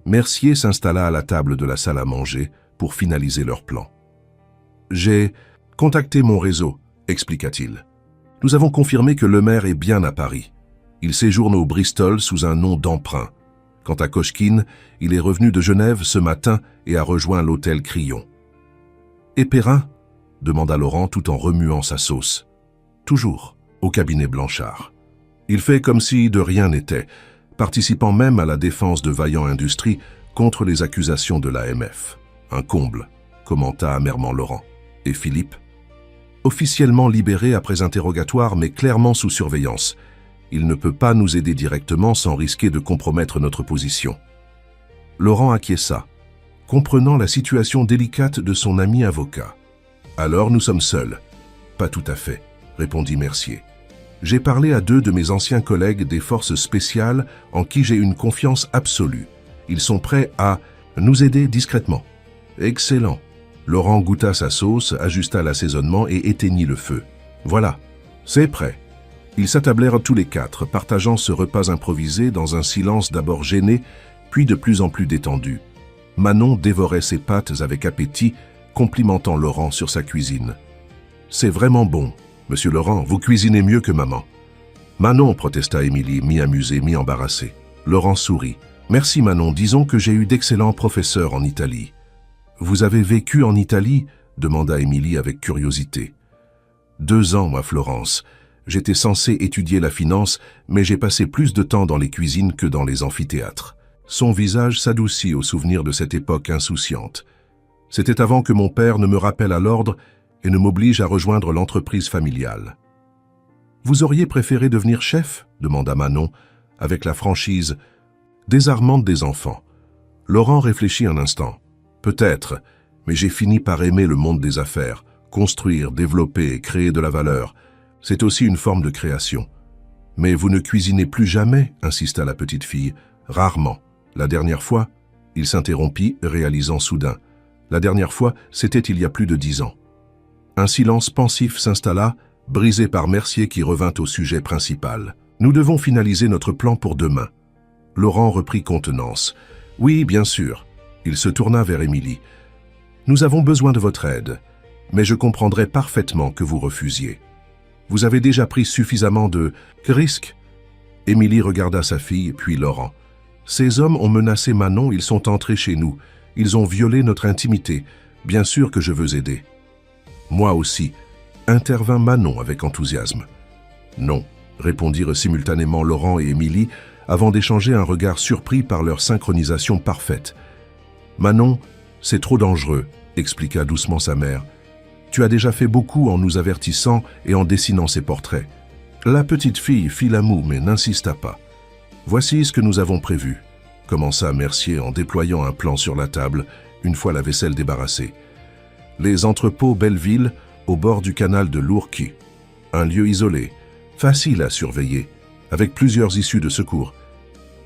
Mercier s'installa à la table de la salle à manger pour finaliser leur plan. « J'ai contacté mon réseau, » expliqua-t-il. « Nous avons confirmé que le maire est bien à Paris. Il séjourne au Bristol sous un nom d'emprunt. Quant à Kochkine, il est revenu de Genève ce matin et a rejoint l'hôtel Crillon. »« Et Perrin ?» demanda Laurent tout en remuant sa sauce. « Toujours, au cabinet Blanchard. Il fait comme si de rien n'était, participant même à la défense de Vaillant Industries contre les accusations de l'AMF. Un comble, commenta amèrement Laurent. Et Philippe ? Officiellement libéré après interrogatoire, mais clairement sous surveillance. Il ne peut pas nous aider directement sans risquer de compromettre notre position. » Laurent acquiesça, comprenant la situation délicate de son ami avocat. « Alors nous sommes seuls. »« Pas tout à fait, » répondit Mercier. « J'ai parlé à 2 de mes anciens collègues des forces spéciales en qui j'ai une confiance absolue. Ils sont prêts à nous aider discrètement. »« Excellent. » Laurent goûta sa sauce, ajusta l'assaisonnement et éteignit le feu. « Voilà, c'est prêt. Ils s'attablèrent tous les quatre, partageant ce repas improvisé dans un silence d'abord gêné, puis de plus en plus détendu. Manon dévorait ses pâtes avec appétit, complimentant Laurent sur sa cuisine. « C'est vraiment bon, monsieur Laurent, vous cuisinez mieux que maman. » « Manon, protesta Émilie, mi-amusée, mi-embarrassée. Laurent sourit. « Merci Manon, disons que j'ai eu d'excellents professeurs en Italie. »« Vous avez vécu en Italie ?» demanda Émilie avec curiosité. « 2 ans, moi, Florence. J'étais censée étudier la finance, mais j'ai passé plus de temps dans les cuisines que dans les amphithéâtres. » Son visage s'adoucit au souvenir de cette époque insouciante. « C'était avant que mon père ne me rappelle à l'ordre et ne m'oblige à rejoindre l'entreprise familiale. » « Vous auriez préféré devenir chef ?» demanda Manon, avec la franchise désarmante des enfants. Laurent réfléchit un instant. « Peut-être, mais j'ai fini par aimer le monde des affaires, construire, développer et créer de la valeur. C'est aussi une forme de création. »« Mais vous ne cuisinez plus jamais ?» insista la petite fille. « Rarement. La dernière fois ?» Il s'interrompit, réalisant soudain. « La dernière fois, c'était il y a plus de 10 ans. » Un silence pensif s'installa, brisé par Mercier qui revint au sujet principal. « Nous devons finaliser notre plan pour demain. » Laurent reprit contenance. « Oui, bien sûr. » Il se tourna vers Émilie. « Nous avons besoin de votre aide, mais je comprendrais parfaitement que vous refusiez. Vous avez déjà pris suffisamment de risques. » Émilie regarda sa fille, puis Laurent. « Ces hommes ont menacé Manon, ils sont entrés chez nous. Ils ont violé notre intimité. Bien sûr que je veux aider. » « Moi aussi. » intervint Manon avec enthousiasme. « Non, » répondirent simultanément Laurent et Émilie, avant d'échanger un regard surpris par leur synchronisation parfaite. « Manon, c'est trop dangereux, » expliqua doucement sa mère. « Tu as déjà fait beaucoup en nous avertissant et en dessinant ces portraits. » La petite fille fit la moue mais n'insista pas. « Voici ce que nous avons prévu, » commença Mercier en déployant un plan sur la table, une fois la vaisselle débarrassée. Les entrepôts Belleville, au bord du canal de l'Ourcq. Un lieu isolé, facile à surveiller, avec plusieurs issues de secours.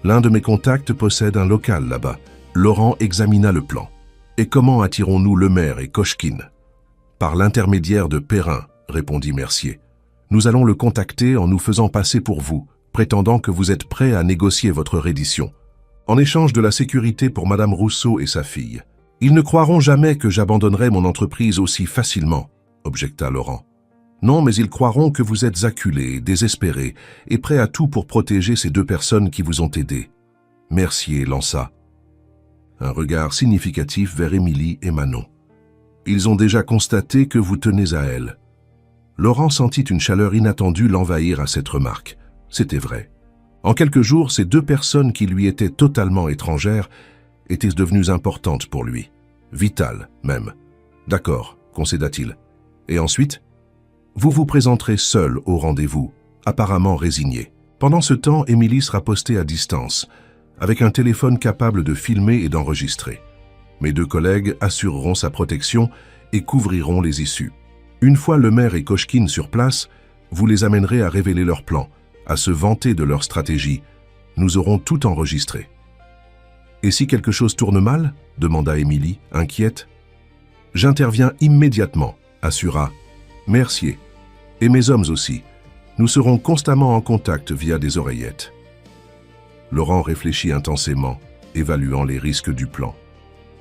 L'un de mes contacts possède un local là-bas. Laurent examina le plan. Et comment attirons-nous le maire et Kochkine? Par l'intermédiaire de Perrin, répondit Mercier. Nous allons le contacter en nous faisant passer pour vous, prétendant que vous êtes prêt à négocier votre reddition. En échange de la sécurité pour Madame Rousseau et sa fille. Ils ne croiront jamais que j'abandonnerai mon entreprise aussi facilement, objecta Laurent. Non, mais ils croiront que vous êtes acculé, désespéré, et prêt à tout pour protéger ces 2 personnes qui vous ont aidé. Mercier lança un regard significatif vers Émilie et Manon. Ils ont déjà constaté que vous tenez à elles. Laurent sentit une chaleur inattendue l'envahir à cette remarque. C'était vrai. En quelques jours, ces 2 personnes qui lui étaient totalement étrangères étaient devenues importantes pour lui. Vitales, même. D'accord, concéda-t-il. Et ensuite, vous vous présenterez seul au rendez-vous, apparemment résigné. Pendant ce temps, Émilie sera postée à distance, avec un téléphone capable de filmer et d'enregistrer. Mes 2 collègues assureront sa protection et couvriront les issues. Une fois le maire et Kochkine sur place, vous les amènerez à révéler leur plan, à se vanter de leur stratégie. Nous aurons tout enregistré. « Et si quelque chose tourne mal ?» demanda Émilie, inquiète. « J'interviens immédiatement, » assura Mercier. « Et mes hommes aussi. Nous serons constamment en contact via des oreillettes. » Laurent réfléchit intensément, évaluant les risques du plan.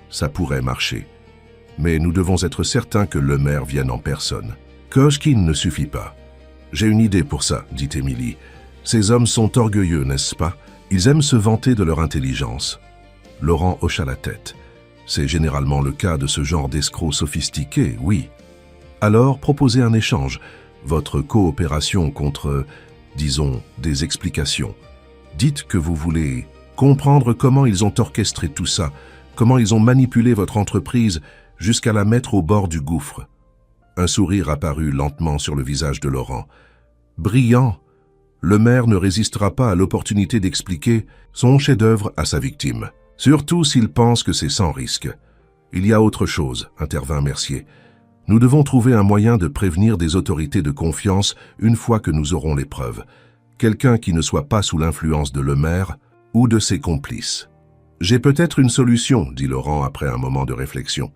Ça pourrait marcher. Mais nous devons être certains que le maire vienne en personne. Kochkine ne suffit pas. J'ai une idée pour ça, dit Émilie. Ces hommes sont orgueilleux, n'est-ce pas? Ils aiment se vanter de leur intelligence. Laurent hocha la tête. C'est généralement le cas de ce genre d'escrocs sophistiqués, oui. Alors, proposez un échange, votre coopération contre, disons, des explications. Dites que vous voulez comprendre comment ils ont orchestré tout ça, comment ils ont manipulé votre entreprise jusqu'à la mettre au bord du gouffre. Un sourire apparut lentement sur le visage de Laurent. Brillant, le maire ne résistera pas à l'opportunité d'expliquer son chef-d'œuvre à sa victime. Surtout s'il pense que c'est sans risque. Il y a autre chose, intervint Mercier. Nous devons trouver un moyen de prévenir des autorités de confiance une fois que nous aurons les preuves. Quelqu'un qui ne soit pas sous l'influence de le maire ou de ses complices. J'ai peut-être une solution, dit Laurent après un moment de réflexion.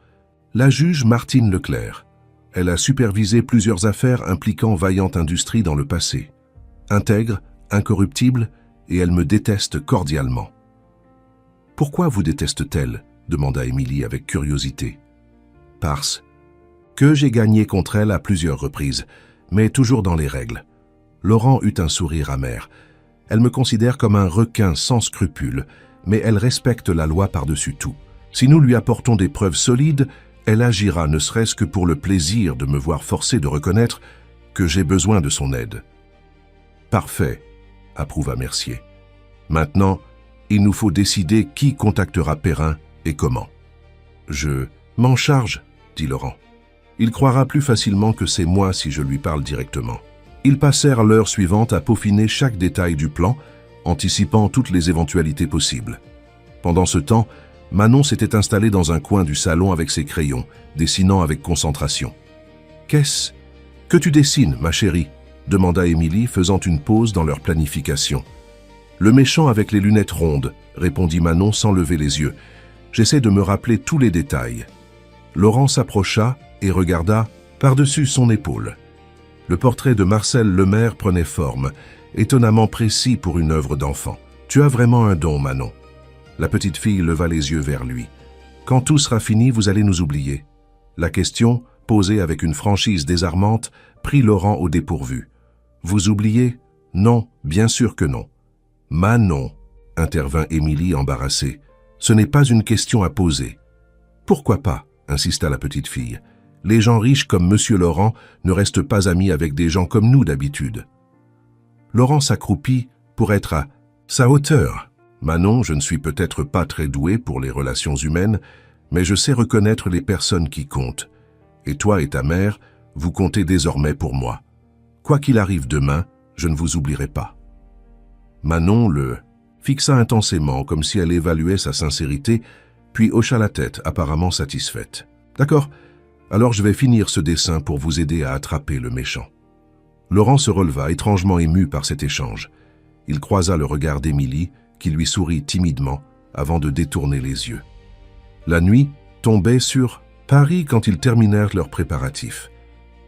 La juge Martine Leclerc. Elle a supervisé plusieurs affaires impliquant Vaillante Industrie dans le passé. intègre, incorruptible, et elle me déteste cordialement. « Pourquoi vous déteste-t-elle » demanda Émilie avec curiosité. « Parce que j'ai gagné contre elle à plusieurs reprises, mais toujours dans les règles. » Laurent eut un sourire amer. « Elle me considère comme un requin sans scrupules, mais elle respecte la loi par-dessus tout. Si nous lui apportons des preuves solides, elle agira ne serait-ce que pour le plaisir de me voir forcé de reconnaître que j'ai besoin de son aide. »« Parfait, » approuva Mercier. « Maintenant, il nous faut décider qui contactera Perrin et comment. »« Je m'en charge, » dit Laurent. « Il croira plus facilement que c'est moi si je lui parle directement. » Ils passèrent l'heure suivante à peaufiner chaque détail du plan, anticipant toutes les éventualités possibles. Pendant ce temps, Manon s'était installée dans un coin du salon avec ses crayons, dessinant avec concentration. « Qu'est-ce que tu dessines, ma chérie ?» demanda Émilie, faisant une pause dans leur planification. « Le méchant avec les lunettes rondes, » répondit Manon sans lever les yeux. « J'essaie de me rappeler tous les détails. » Laurent s'approcha et regarda par-dessus son épaule. Le portrait de Marcel Lemaire prenait forme, étonnamment précis pour une œuvre d'enfant. « Tu as vraiment un don, Manon. » La petite fille leva les yeux vers lui. « Quand tout sera fini, vous allez nous oublier. » La question, posée avec une franchise désarmante, prit Laurent au dépourvu. « Vous oubliez? Non, bien sûr que non. »« Manon, » intervint Émilie embarrassée. « Ce n'est pas une question à poser. »« Pourquoi pas ?» insista la petite fille. « Les gens riches comme Monsieur Laurent ne restent pas amis avec des gens comme nous d'habitude. » Laurent s'accroupit pour être à sa hauteur. « Manon, je ne suis peut-être pas très doué pour les relations humaines, mais je sais reconnaître les personnes qui comptent. Et toi et ta mère, vous comptez désormais pour moi. Quoi qu'il arrive demain, je ne vous oublierai pas. » Manon le fixa intensément, comme si elle évaluait sa sincérité, puis hocha la tête, apparemment satisfaite. « D'accord, alors je vais finir ce dessin pour vous aider à attraper le méchant. » Laurent se releva, étrangement ému par cet échange. Il croisa le regard d'Émilie, qui lui sourit timidement, avant de détourner les yeux. La nuit tombait sur Paris quand ils terminèrent leurs préparatifs.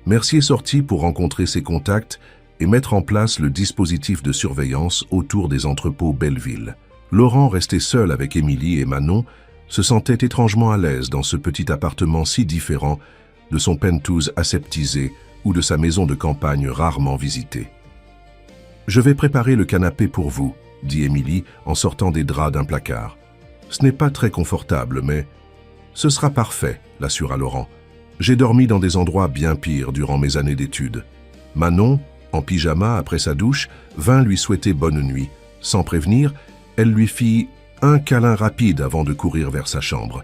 Mercier sortit pour rencontrer ses contacts et mettre en place le dispositif de surveillance autour des entrepôts Belleville. Laurent, resté seul avec Émilie et Manon, se sentait étrangement à l'aise dans ce petit appartement si différent de son penthouse aseptisé ou de sa maison de campagne rarement visitée. « Je vais préparer le canapé pour vous, » dit Émilie en sortant des draps d'un placard. « Ce n'est pas très confortable, mais ce sera parfait, » l'assura Laurent. « J'ai dormi dans des endroits bien pires durant mes années d'études. » Manon, en pyjama après sa douche, vint lui souhaiter bonne nuit. Sans prévenir, elle lui fit un câlin rapide avant de courir vers sa chambre.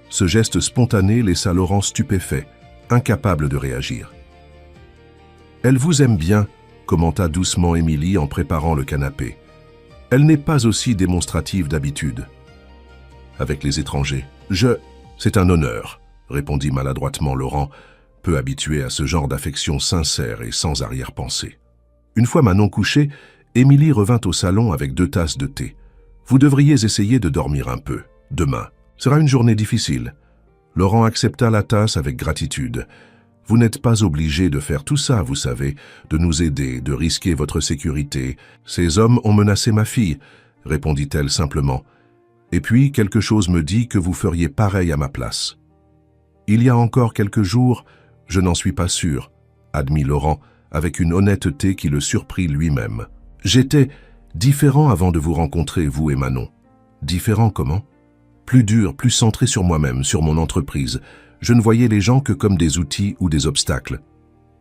Ce geste spontané laissa Laurent stupéfait, incapable de réagir. « Elle vous aime bien, » commenta doucement Émilie en préparant le canapé. « Elle n'est pas aussi démonstrative d'habitude. » Avec les étrangers. « C'est un honneur, » répondit maladroitement Laurent, peu habitué à ce genre d'affection sincère et sans arrière-pensée. Une fois Manon couchée, Émilie revint au salon avec 2 tasses de thé. « Vous devriez essayer de dormir un peu. Demain sera une journée difficile. » Laurent accepta la tasse avec gratitude. « Vous n'êtes pas obligé de faire tout ça, vous savez, de nous aider, de risquer votre sécurité. Ces hommes ont menacé ma fille, » répondit-elle simplement. « Et puis, quelque chose me dit que vous feriez pareil à ma place. »« Il y a encore quelques jours, je n'en suis pas sûr, » admit Laurent, avec une honnêteté qui le surprit lui-même. « J'étais différent avant de vous rencontrer, vous et Manon. »« Différent comment ?»« Plus dur, plus centré sur moi-même, sur mon entreprise. Je ne voyais les gens que comme des outils ou des obstacles. »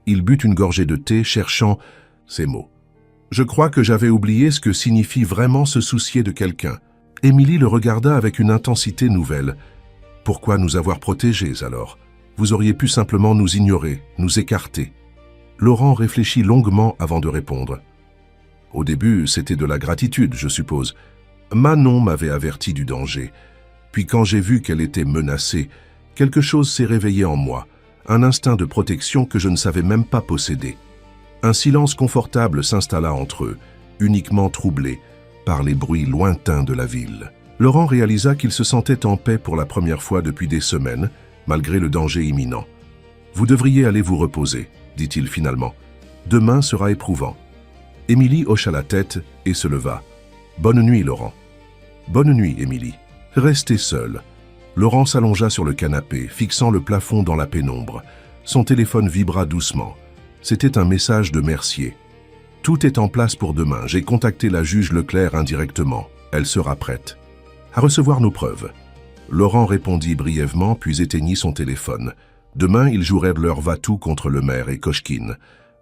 Il but une gorgée de thé, cherchant ces mots. « Je crois que j'avais oublié ce que signifie vraiment se soucier de quelqu'un. » Émilie le regarda avec une intensité nouvelle. « Pourquoi nous avoir protégés alors? Vous auriez pu simplement nous ignorer, nous écarter. » Laurent réfléchit longuement avant de répondre. « Au début, c'était de la gratitude, je suppose. Manon m'avait averti du danger. Puis quand j'ai vu qu'elle était menacée, quelque chose s'est réveillé en moi, un instinct de protection que je ne savais même pas posséder. Un silence confortable s'installa entre eux, uniquement troublé par les bruits lointains de la ville. » Laurent réalisa qu'il se sentait en paix pour la première fois depuis des semaines, malgré le danger imminent. « Vous devriez aller vous reposer, » dit-il finalement. « Demain sera éprouvant. » Émilie hocha la tête et se leva. « Bonne nuit, Laurent. »« Bonne nuit, Émilie. » Resté seul, Laurent s'allongea sur le canapé, fixant le plafond dans la pénombre. Son téléphone vibra doucement. C'était un message de Mercier. « Tout est en place pour demain. J'ai contacté la juge Leclerc indirectement. Elle sera prête. À recevoir nos preuves. » Laurent répondit brièvement, puis éteignit son téléphone. Demain, il jouerait de leur va-tout contre le maire et Kochkine.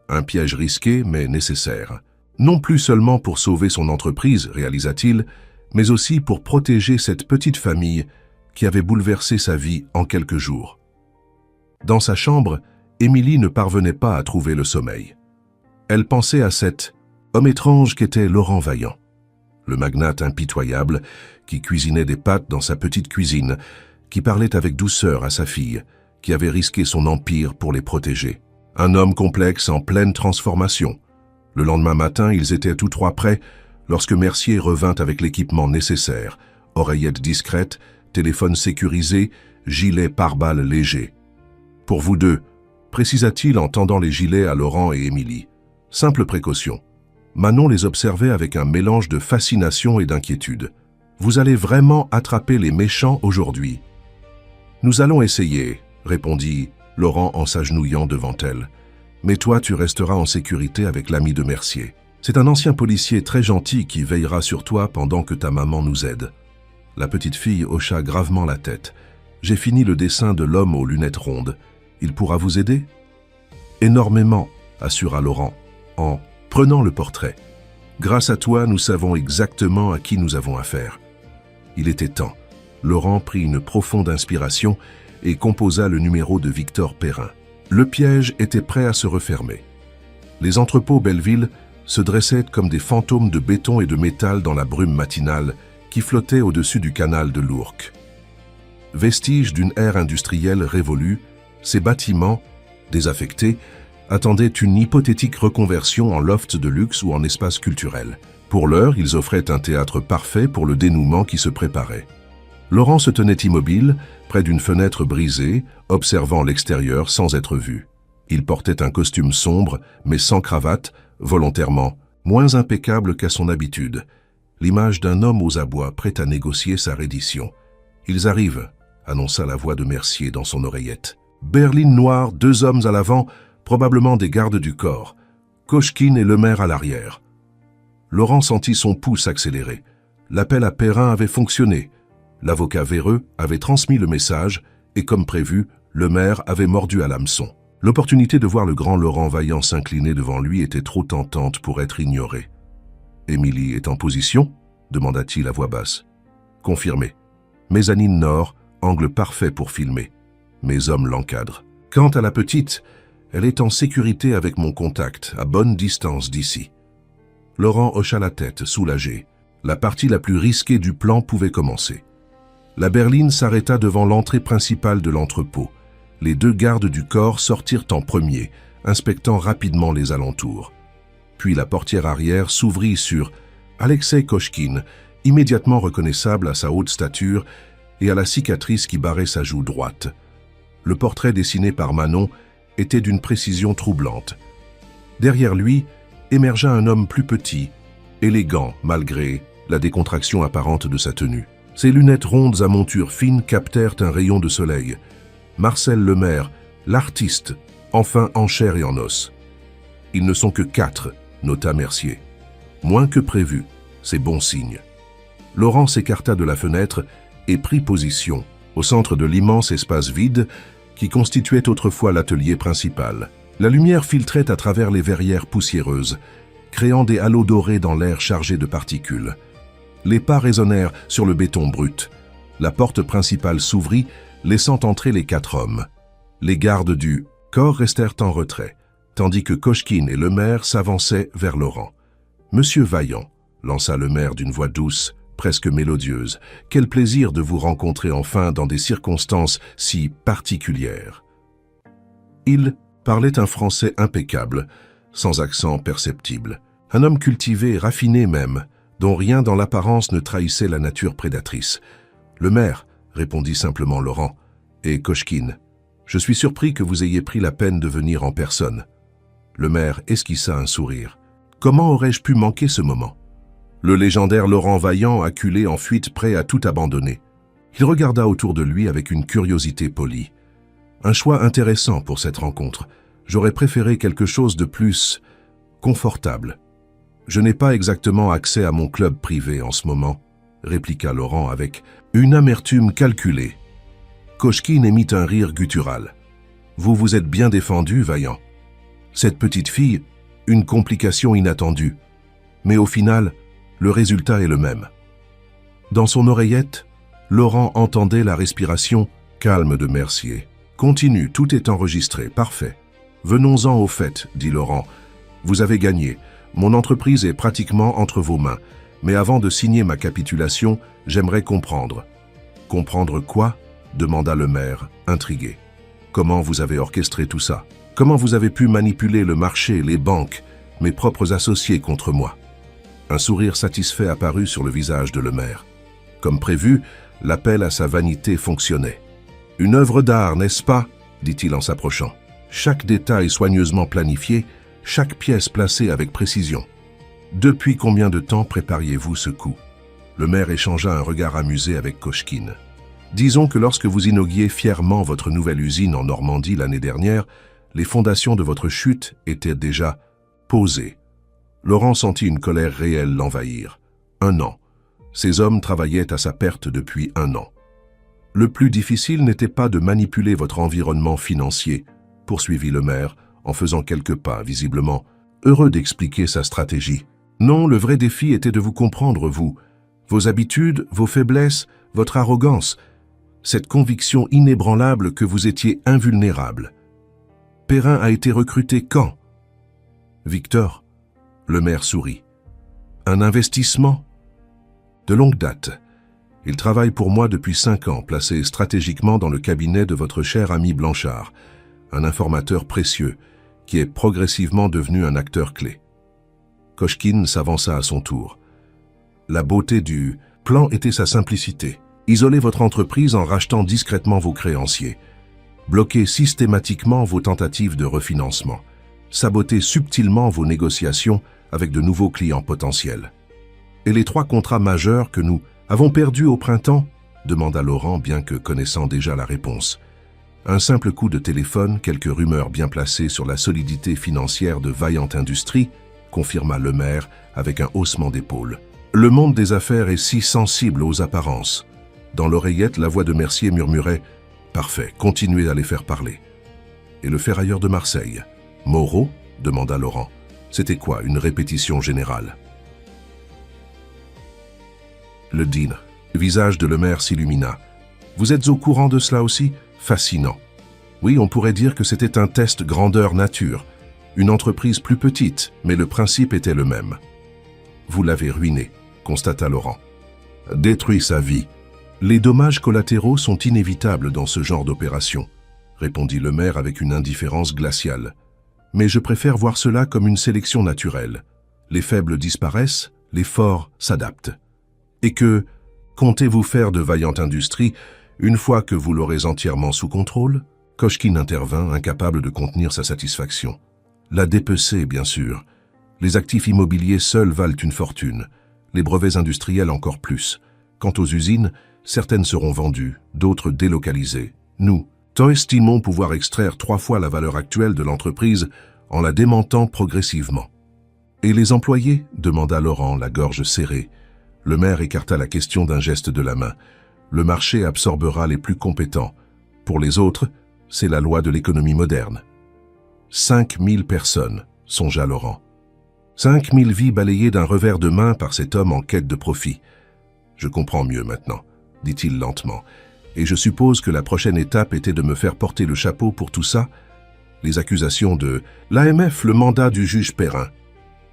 Un piège risqué, mais nécessaire. Non plus seulement pour sauver son entreprise, réalisa-t-il, mais aussi pour protéger cette petite famille qui avait bouleversé sa vie en quelques jours. Dans sa chambre, Émilie ne parvenait pas à trouver le sommeil. Elle pensait à cet homme étrange qu'était Laurent Vaillant, le magnate impitoyable qui cuisinait des pâtes dans sa petite cuisine, qui parlait avec douceur à sa fille, qui avait risqué son empire pour les protéger. Un homme complexe en pleine transformation. Le lendemain matin, ils étaient tous trois prêts lorsque Mercier revint avec l'équipement nécessaire, oreillettes discrètes, téléphone sécurisé, gilet pare-balles léger. « Pour vous deux », précisa-t-il en tendant les gilets à Laurent et Émilie. Simple précaution. Manon les observait avec un mélange de fascination et d'inquiétude. « Vous allez vraiment attraper les méchants aujourd'hui ?»« Nous allons essayer », répondit Laurent en s'agenouillant devant elle. « Mais toi, tu resteras en sécurité avec l'ami de Mercier. C'est un ancien policier très gentil qui veillera sur toi pendant que ta maman nous aide. » La petite fille hocha gravement la tête. « J'ai fini le dessin de l'homme aux lunettes rondes. Il pourra vous aider ?»« Énormément, » assura Laurent, en prenant le portrait. « Grâce à toi, nous savons exactement à qui nous avons affaire. » Il était temps. Laurent prit une profonde inspiration et composa le numéro de Victor Perrin. Le piège était prêt à se refermer. Les entrepôts Belleville se dressaient comme des fantômes de béton et de métal dans la brume matinale qui flottait au-dessus du canal de l'Ourcq. Vestige d'une ère industrielle révolue, ces bâtiments, désaffectés, attendaient une hypothétique reconversion en loft de luxe ou en espace culturel. Pour l'heure, ils offraient un théâtre parfait pour le dénouement qui se préparait. Laurent se tenait immobile, près d'une fenêtre brisée, observant l'extérieur sans être vu. Il portait un costume sombre, mais sans cravate, volontairement, moins impeccable qu'à son habitude. L'image d'un homme aux abois prêt à négocier sa reddition. « Ils arrivent », annonça la voix de Mercier dans son oreillette. Berline noire, 2 hommes à l'avant, probablement des gardes du corps. Kochkine et Lemaire à l'arrière. Laurent sentit son pouls s'accélérer. L'appel à Perrin avait fonctionné. L'avocat véreux avait transmis le message et, comme prévu, Lemaire avait mordu à l'hameçon. L'opportunité de voir le grand Laurent Vaillant s'incliner devant lui était trop tentante pour être ignorée. « Émilie est en position ?» demanda-t-il à voix basse. « Confirmé. Mezzanine nord, angle parfait pour filmer. Mes hommes l'encadrent. Quant à la petite, elle est en sécurité avec mon contact, à bonne distance d'ici. » Laurent hocha la tête, soulagé. La partie la plus risquée du plan pouvait commencer. La berline s'arrêta devant l'entrée principale de l'entrepôt. Les 2 gardes du corps sortirent en premier, inspectant rapidement les alentours. Puis la portière arrière s'ouvrit sur Alexei Kochkine, immédiatement reconnaissable à sa haute stature et à la cicatrice qui barrait sa joue droite. Le portrait dessiné par Manon était d'une précision troublante. Derrière lui émergea un homme plus petit, élégant malgré la décontraction apparente de sa tenue. Ses lunettes rondes à monture fine captèrent un rayon de soleil. Marcel Lemaire, l'artiste, enfin en chair et en os. « Ils ne sont que 4, nota Mercier. Moins que prévu, c'est bon signe. » Laurent s'écarta de la fenêtre et prit position, au centre de l'immense espace vide qui constituait autrefois l'atelier principal. La lumière filtrait à travers les verrières poussiéreuses, créant des halos dorés dans l'air chargé de particules. Les pas résonnèrent sur le béton brut. La porte principale s'ouvrit, laissant entrer les 4 hommes. Les gardes du corps restèrent en retrait, tandis que Kochkine et Lemaire s'avançaient vers Laurent. « Monsieur Vaillant », lança Lemaire d'une voix douce, presque mélodieuse, « quel plaisir de vous rencontrer enfin dans des circonstances si particulières. » Il parlait un français impeccable, sans accent perceptible. Un homme cultivé, raffiné même, dont rien dans l'apparence ne trahissait la nature prédatrice. « Le maire », répondit simplement Laurent, « et Kochkine. Je suis surpris que vous ayez pris la peine de venir en personne. » Le maire esquissa un sourire. Comment aurais-je pu manquer ce moment? Le légendaire Laurent Vaillant, acculé en fuite, prêt à tout abandonner. Il regarda autour de lui avec une curiosité polie. Un choix intéressant pour cette rencontre. J'aurais préféré quelque chose de plus confortable. Je n'ai pas exactement accès à mon club privé en ce moment, répliqua Laurent avec une amertume calculée. Kochkine émit un rire guttural. Vous vous êtes bien défendu, Vaillant. Cette petite fille, une complication inattendue. Mais au final, le résultat est le même. Dans son oreillette, Laurent entendait la respiration calme de Mercier. Continue, tout est enregistré, parfait. Venons-en au fait, dit Laurent. Vous avez gagné. Mon entreprise est pratiquement entre vos mains. Mais avant de signer ma capitulation, j'aimerais comprendre. Comprendre quoi? Demanda le maire, intrigué. Comment vous avez orchestré tout ça? Comment vous avez pu manipuler le marché, les banques, mes propres associés contre moi? Un sourire satisfait apparut sur le visage de le maire. Comme prévu, l'appel à sa vanité fonctionnait. Une œuvre d'art, n'est-ce pas? Dit-il en s'approchant. Chaque détail soigneusement planifié, chaque pièce placée avec précision. Depuis combien de temps prépariez-vous ce coup? Le maire échangea un regard amusé avec Kochkine. Disons que lorsque vous inauguriez fièrement votre nouvelle usine en Normandie l'année dernière, les fondations de votre chute étaient déjà posées. Laurent sentit une colère réelle l'envahir. 1 an. Ces hommes travaillaient à sa perte depuis 1 an. Le plus difficile n'était pas de manipuler votre environnement financier, poursuivit le maire, en faisant quelques pas, visiblement, heureux d'expliquer sa stratégie. Non, le vrai défi était de vous comprendre, vous. Vos habitudes, vos faiblesses, votre arrogance, cette conviction inébranlable que vous étiez invulnérable. Perrin a été recruté quand? Victor, le maire sourit. Un investissement? De longue date. Il travaille pour moi depuis 5 ans, placé stratégiquement dans le cabinet de votre cher ami Blanchard, un informateur précieux, qui est progressivement devenu un acteur clé. Kochkine s'avança à son tour. La beauté du plan était sa simplicité. Isoler votre entreprise en rachetant discrètement vos créanciers. Bloquer systématiquement vos tentatives de refinancement. Saboter subtilement vos négociations avec de nouveaux clients potentiels. Et les 3 contrats majeurs que nous avons perdus au printemps? Demanda Laurent, bien que connaissant déjà la réponse. Un simple coup de téléphone, quelques rumeurs bien placées sur la solidité financière de Vaillant Industries, confirma le maire avec un haussement d'épaule. Le monde des affaires est si sensible aux apparences. Dans l'oreillette, la voix de Mercier murmurait « Parfait, continuez à les faire parler. » Et le ferrailleur de Marseille? Moreau? Demanda Laurent. C'était quoi, une répétition générale? Le dîner. Le visage de le maire s'illumina. Vous êtes au courant de cela aussi? Fascinant. Oui, on pourrait dire que c'était un test grandeur nature. Une entreprise plus petite, mais le principe était le même. Vous l'avez ruiné, constata Laurent. Détruit sa vie. Les dommages collatéraux sont inévitables dans ce genre d'opération, répondit le maire avec une indifférence glaciale. Mais je préfère voir cela comme une sélection naturelle. Les faibles disparaissent, les forts s'adaptent. Et que comptez-vous faire de Vaillant Industries une fois que vous l'aurez entièrement sous contrôle? Kochkine intervint, incapable de contenir sa satisfaction. La dépecer, bien sûr. Les actifs immobiliers seuls valent une fortune, les brevets industriels encore plus. Quant aux usines, certaines seront vendues, d'autres délocalisées. Nous estimons pouvoir extraire 3 fois la valeur actuelle de l'entreprise en la démentant progressivement. Et les employés? Demanda Laurent, la gorge serrée. Le maire écarta la question d'un geste de la main. Le marché absorbera les plus compétents. Pour les autres, c'est la loi de l'économie moderne. 5000 personnes, songea Laurent. 5000 vies balayées d'un revers de main par cet homme en quête de profit. Je comprends mieux maintenant, dit-il lentement. Et je suppose que la prochaine étape était de me faire porter le chapeau pour tout ça? Les accusations de l'AMF, le mandat du juge Perrin.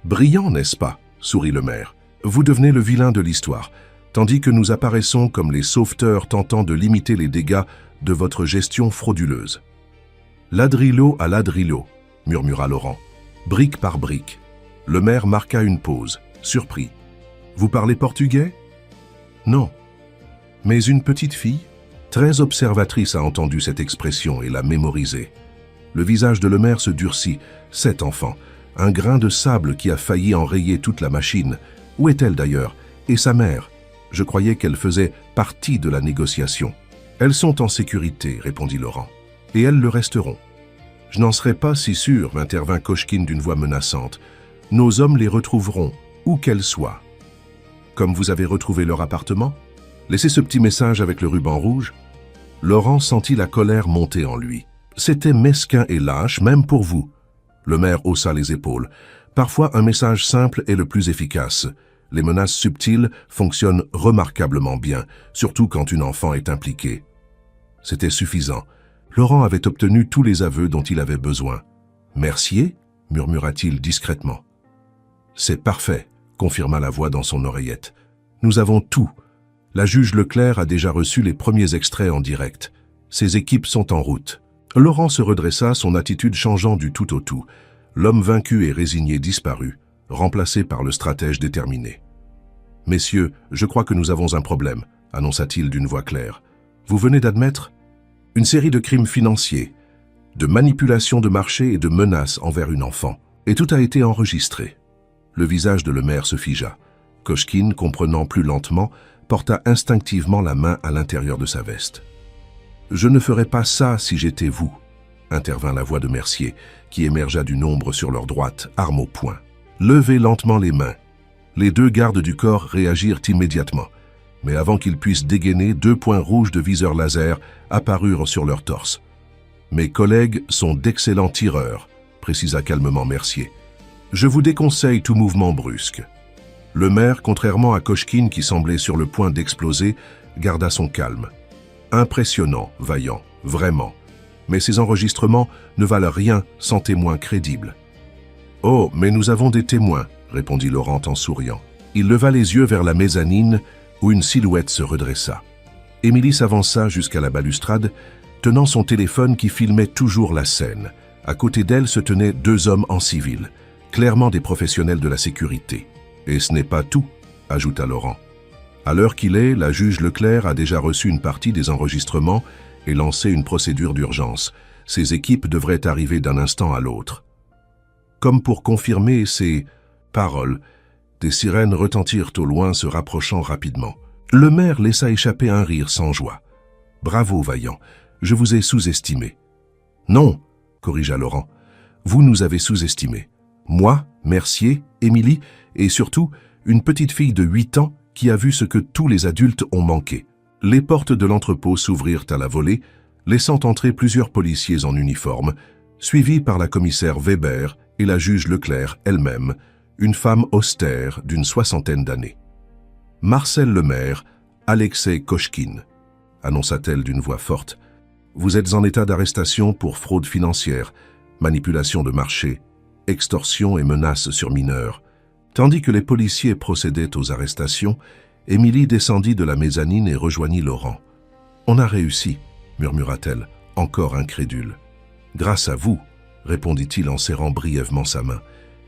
Brillant, n'est-ce pas? Sourit le maire. Vous devenez le vilain de l'histoire, tandis que nous apparaissons comme les sauveteurs tentant de limiter les dégâts de votre gestion frauduleuse. Ladrillo à ladrillo, murmura Laurent. Brique par brique. Le maire marqua une pause, surpris. Vous parlez portugais? Non. Mais une petite fille, très observatrice, a entendu cette expression et l'a mémorisée. Le visage de le maire se durcit. Cet enfant, Un grain de sable qui a failli enrayer toute la machine. Où est-elle d'ailleurs? Et sa mère? Je croyais qu'elle faisait partie de la négociation. Elles sont en sécurité, répondit Laurent. Et elles le resteront. Je n'en serais pas si sûr, intervint Kochkine d'une voix menaçante. Nos hommes les retrouveront, où qu'elles soient. Comme vous avez retrouvé leur appartement? Laissez ce petit message avec le ruban rouge. Laurent sentit la colère monter en lui. C'était mesquin et lâche, même pour vous. Le maire haussa les épaules. Parfois, un message simple est le plus efficace. Les menaces subtiles fonctionnent remarquablement bien, surtout quand une enfant est impliquée. C'était suffisant. Laurent avait obtenu tous les aveux dont il avait besoin. « Mercier » murmura-t-il discrètement. « C'est parfait », confirma la voix dans son oreillette. « Nous avons tout. La juge Leclerc a déjà reçu les premiers extraits en direct. Ses équipes sont en route. » Laurent se redressa, son attitude changeant du tout au tout. L'homme vaincu et résigné disparut, remplacé par le stratège déterminé. « Messieurs, je crois que nous avons un problème », annonça-t-il d'une voix claire. « Vous venez d'admettre une série de crimes financiers, de manipulation de marché et de menaces envers une enfant. Et tout a été enregistré. » Le visage de le maire se figea. Kochkine, comprenant plus lentement, porta instinctivement la main à l'intérieur de sa veste. « Je ne ferais pas ça si j'étais vous », intervint la voix de Mercier, qui émergea d'une ombre sur leur droite, arme au poing. « Levez lentement les mains. » Les deux gardes du corps réagirent immédiatement. Mais avant qu'ils puissent dégainer, 2 points rouges de viseur laser apparurent sur leur torse. « Mes collègues sont d'excellents tireurs », précisa calmement Mercier. « Je vous déconseille tout mouvement brusque. » Le maire, contrairement à Kochkine qui semblait sur le point d'exploser, garda son calme. Impressionnant, vaillant, vraiment. Mais ces enregistrements ne valent rien sans témoins crédibles. « Oh, mais nous avons des témoins », répondit Laurent en souriant. Il leva les yeux vers la mezzanine où une silhouette se redressa. Émilie s'avança jusqu'à la balustrade, tenant son téléphone qui filmait toujours la scène. À côté d'elle se tenaient 2 hommes en civil, clairement des professionnels de la sécurité. « Et ce n'est pas tout », ajouta Laurent. À l'heure qu'il est, la juge Leclerc a déjà reçu une partie des enregistrements et lancé une procédure d'urgence. Ses équipes devraient arriver d'un instant à l'autre. Comme pour confirmer ces paroles, des sirènes retentirent au loin, se rapprochant rapidement. Le maire laissa échapper un rire sans joie. « Bravo, Vaillant, je vous ai sous-estimé. »« Non, » corrigea Laurent, « vous nous avez sous-estimés. Moi, Mercier, Émilie et surtout une petite fille de 8 ans qui a vu ce que tous les adultes ont manqué. » Les portes de l'entrepôt s'ouvrirent à la volée, laissant entrer plusieurs policiers en uniforme, suivis par la commissaire Weber et la juge Leclerc elle-même, une femme austère d'une 60aine d'années. « Marcel Lemaire, Alexei Kochkine », annonça-t-elle d'une voix forte. « Vous êtes en état d'arrestation pour fraude financière, manipulation de marché, extorsion et menaces sur mineurs. » Tandis que les policiers procédaient aux arrestations, Émilie descendit de la mezzanine et rejoignit Laurent. « On a réussi », murmura-t-elle, encore incrédule. « Grâce à vous », répondit-il en serrant brièvement sa main,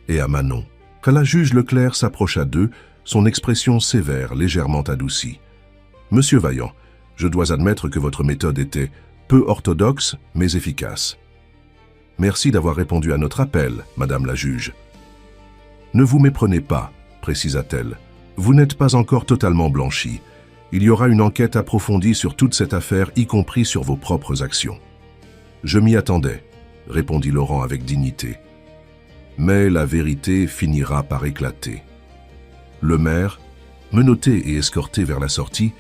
et à Manon. Quand la juge Leclerc s'approcha d'eux, son expression sévère, légèrement adoucie. « Monsieur Vaillant, je dois admettre que votre méthode était peu orthodoxe, mais efficace. Merci d'avoir répondu à notre appel, Madame la juge. » « Ne vous méprenez pas, » précisa-t-elle. « Vous n'êtes pas encore totalement blanchi. Il y aura une enquête approfondie sur toute cette affaire, y compris sur vos propres actions. »« Je m'y attendais, » répondit Laurent avec dignité. « Mais la vérité finira par éclater. » Le maire, menotté et escorté vers la sortie,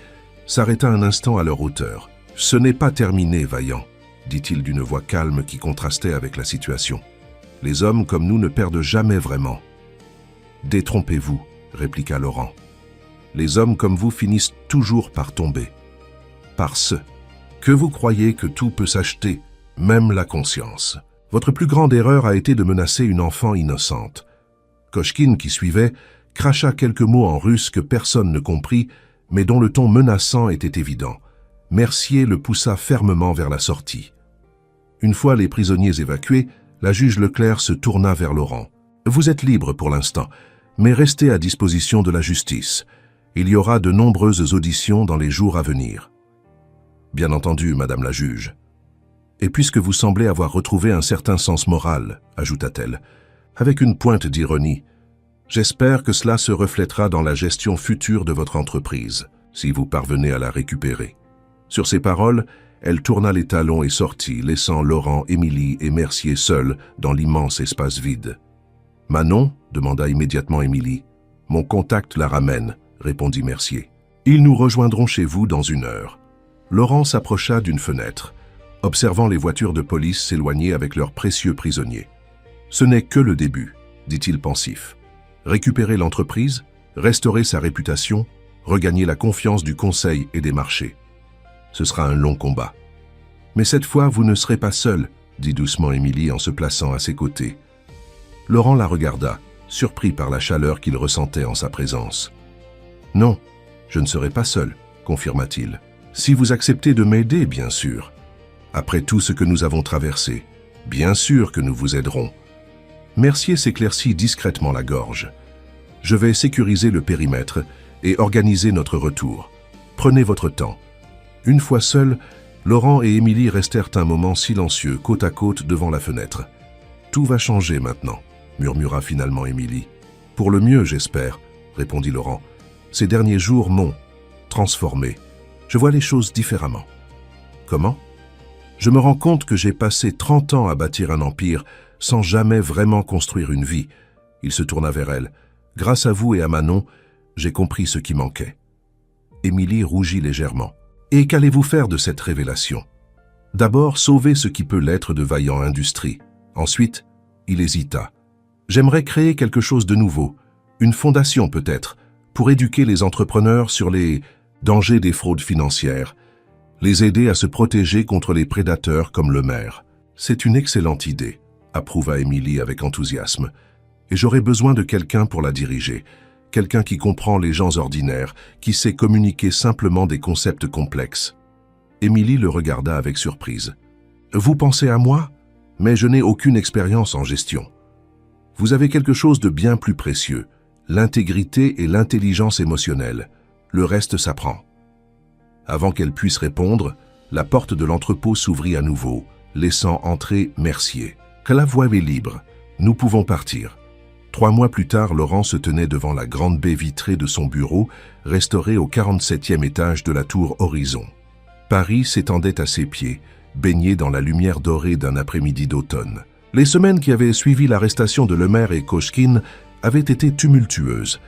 s'arrêta un instant à leur hauteur. « Ce n'est pas terminé, Vaillant, » dit-il d'une voix calme qui contrastait avec la situation. « Les hommes comme nous ne perdent jamais vraiment. »« Détrompez-vous, » répliqua Laurent. « Les hommes comme vous finissent toujours par tomber. Parce que vous croyez que tout peut s'acheter, même la conscience. Votre plus grande erreur a été de menacer une enfant innocente. » Kochkine, qui suivait, cracha quelques mots en russe que personne ne comprit, mais dont le ton menaçant était évident. Mercier le poussa fermement vers la sortie. Une fois les prisonniers évacués, la juge Leclerc se tourna vers Laurent. « Vous êtes libre pour l'instant, mais restez à disposition de la justice. Il y aura de nombreuses auditions dans les jours à venir. »« Bien entendu, Madame la juge. »« Et puisque vous semblez avoir retrouvé un certain sens moral, ajouta-t-elle, avec une pointe d'ironie. « J'espère que cela se reflètera dans la gestion future de votre entreprise, si vous parvenez à la récupérer. » Sur ces paroles, elle tourna les talons et sortit, laissant Laurent, Émilie et Mercier seuls dans l'immense espace vide. « Manon ?» demanda immédiatement Émilie. « Mon contact la ramène, » répondit Mercier. « Ils nous rejoindront chez vous dans 1 heure. » Laurent s'approcha d'une fenêtre, observant les voitures de police s'éloigner avec leurs précieux prisonniers. « Ce n'est que le début, » dit-il pensif. « Récupérer l'entreprise, restaurer sa réputation, regagner la confiance du conseil et des marchés. Ce sera un long combat. »« Mais cette fois, vous ne serez pas seul, » dit doucement Émilie en se plaçant à ses côtés. Laurent la regarda, surpris par la chaleur qu'il ressentait en sa présence. « Non, je ne serai pas seul, » confirma-t-il. « Si vous acceptez de m'aider, bien sûr. Après tout ce que nous avons traversé, bien sûr que nous vous aiderons. » Mercier s'éclaircit discrètement la gorge. « Je vais sécuriser le périmètre et organiser notre retour. Prenez votre temps. » Une fois seuls, Laurent et Émilie restèrent un moment silencieux, côte à côte devant la fenêtre. « Tout va changer maintenant, » murmura finalement Émilie. « Pour le mieux, j'espère, » répondit Laurent. « Ces derniers jours m'ont transformé. Je vois les choses différemment. » « Comment ? » « Je me rends compte que j'ai passé 30 ans à bâtir un empire sans jamais vraiment construire une vie. » Il se tourna vers elle. « Grâce à vous et à Manon, j'ai compris ce qui manquait. » Émilie rougit légèrement. « Et qu'allez-vous faire de cette révélation ? D'abord, sauver ce qui peut l'être de Vaillant Industries. Ensuite, il hésita. « J'aimerais créer quelque chose de nouveau, une fondation peut-être, pour éduquer les entrepreneurs sur les dangers des fraudes financières, les aider à se protéger contre les prédateurs comme le maire. »« C'est une excellente idée, » approuva Émilie avec enthousiasme. « Et j'aurais besoin de quelqu'un pour la diriger, quelqu'un qui comprend les gens ordinaires, qui sait communiquer simplement des concepts complexes. » Émilie le regarda avec surprise. « Vous pensez à moi ? Mais je n'ai aucune expérience en gestion. Vous avez quelque chose de bien plus précieux, l'intégrité et l'intelligence émotionnelle. Le reste s'apprend. » Avant qu'elle puisse répondre, la porte de l'entrepôt s'ouvrit à nouveau, laissant entrer Mercier. « Que la voie est libre, nous pouvons partir. » 3 mois plus tard, Laurent se tenait devant la grande baie vitrée de son bureau, restauré au 47e étage de la tour Horizon. Paris s'étendait à ses pieds, baigné dans la lumière dorée d'un après-midi d'automne. Les semaines qui avaient suivi l'arrestation de Lemaire et Kochkine avaient été tumultueuses.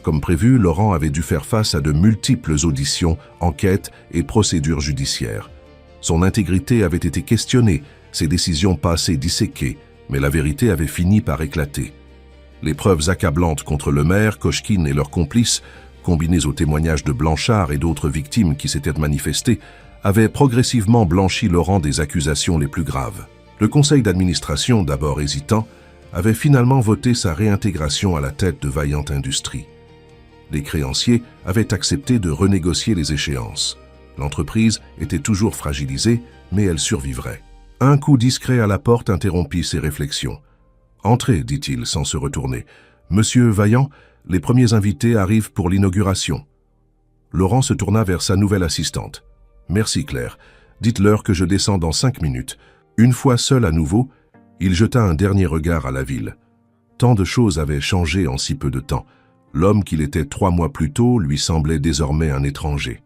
Comme prévu, Laurent avait dû faire face à de multiples auditions, enquêtes et procédures judiciaires. Son intégrité avait été questionnée, ses décisions passées disséquées, mais la vérité avait fini par éclater. Les preuves accablantes contre Lemaire, Kochkine et leurs complices, combinées aux témoignages de Blanchard et d'autres victimes qui s'étaient manifestées, avaient progressivement blanchi Laurent des accusations les plus graves. Le conseil d'administration, d'abord hésitant, avait finalement voté sa réintégration à la tête de Vaillant Industries. Les créanciers avaient accepté de renégocier les échéances. L'entreprise était toujours fragilisée, mais elle survivrait. Un coup discret à la porte interrompit ses réflexions. « Entrez, dit-il sans se retourner. « Monsieur Vaillant, les premiers invités arrivent pour l'inauguration. » Laurent se tourna vers sa nouvelle assistante. « Merci Claire. Dites-leur que je descends dans 5 minutes. » Une fois seul à nouveau, il jeta un dernier regard à la ville. Tant de choses avaient changé en si peu de temps. L'homme qu'il était 3 mois plus tôt lui semblait désormais un étranger.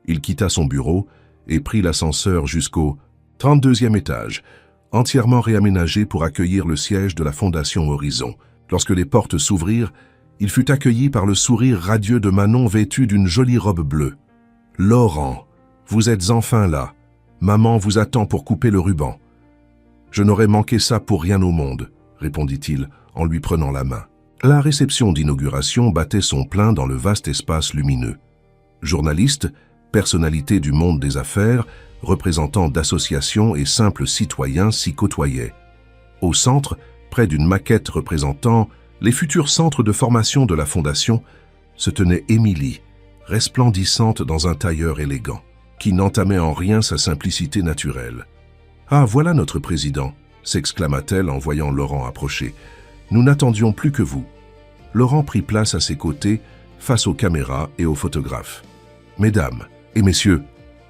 Il quitta son bureau et prit l'ascenseur jusqu'au 32e étage, entièrement réaménagé pour accueillir le siège de la Fondation Horizon. Lorsque les portes s'ouvrirent, il fut accueilli par le sourire radieux de Manon vêtue d'une jolie robe bleue. « Laurent, vous êtes enfin là. Maman vous attend pour couper le ruban. »« Je n'aurais manqué ça pour rien au monde, » répondit-il en lui prenant la main. La réception d'inauguration battait son plein dans le vaste espace lumineux. Journalistes, personnalités du monde des affaires, représentants d'associations et simples citoyens s'y côtoyaient. Au centre, près d'une maquette représentant les futurs centres de formation de la Fondation, se tenait Émilie, resplendissante dans un tailleur élégant, qui n'entamait en rien sa simplicité naturelle. « Ah, voilà notre président !» s'exclama-t-elle en voyant Laurent approcher. « Nous n'attendions plus que vous. » Laurent prit place à ses côtés, face aux caméras et aux photographes. « Mesdames et messieurs, »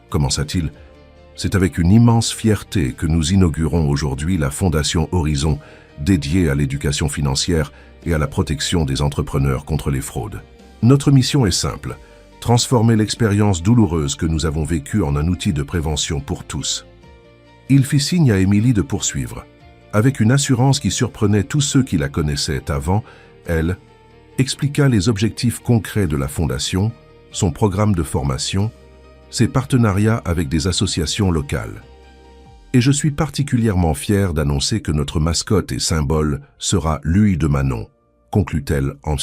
commença-t-il, « c'est avec une immense fierté que nous inaugurons aujourd'hui la Fondation Horizon, dédié à l'éducation financière et à la protection des entrepreneurs contre les fraudes. Notre mission est simple, transformer l'expérience douloureuse que nous avons vécue en un outil de prévention pour tous. Il fit signe à Émilie de poursuivre. Avec une assurance qui surprenait tous ceux qui la connaissaient avant, elle expliqua les objectifs concrets de la Fondation, son programme de formation, ses partenariats avec des associations locales. Et je suis particulièrement fier d'annoncer que notre mascotte et symbole sera l'œil de Manon, conclut-elle en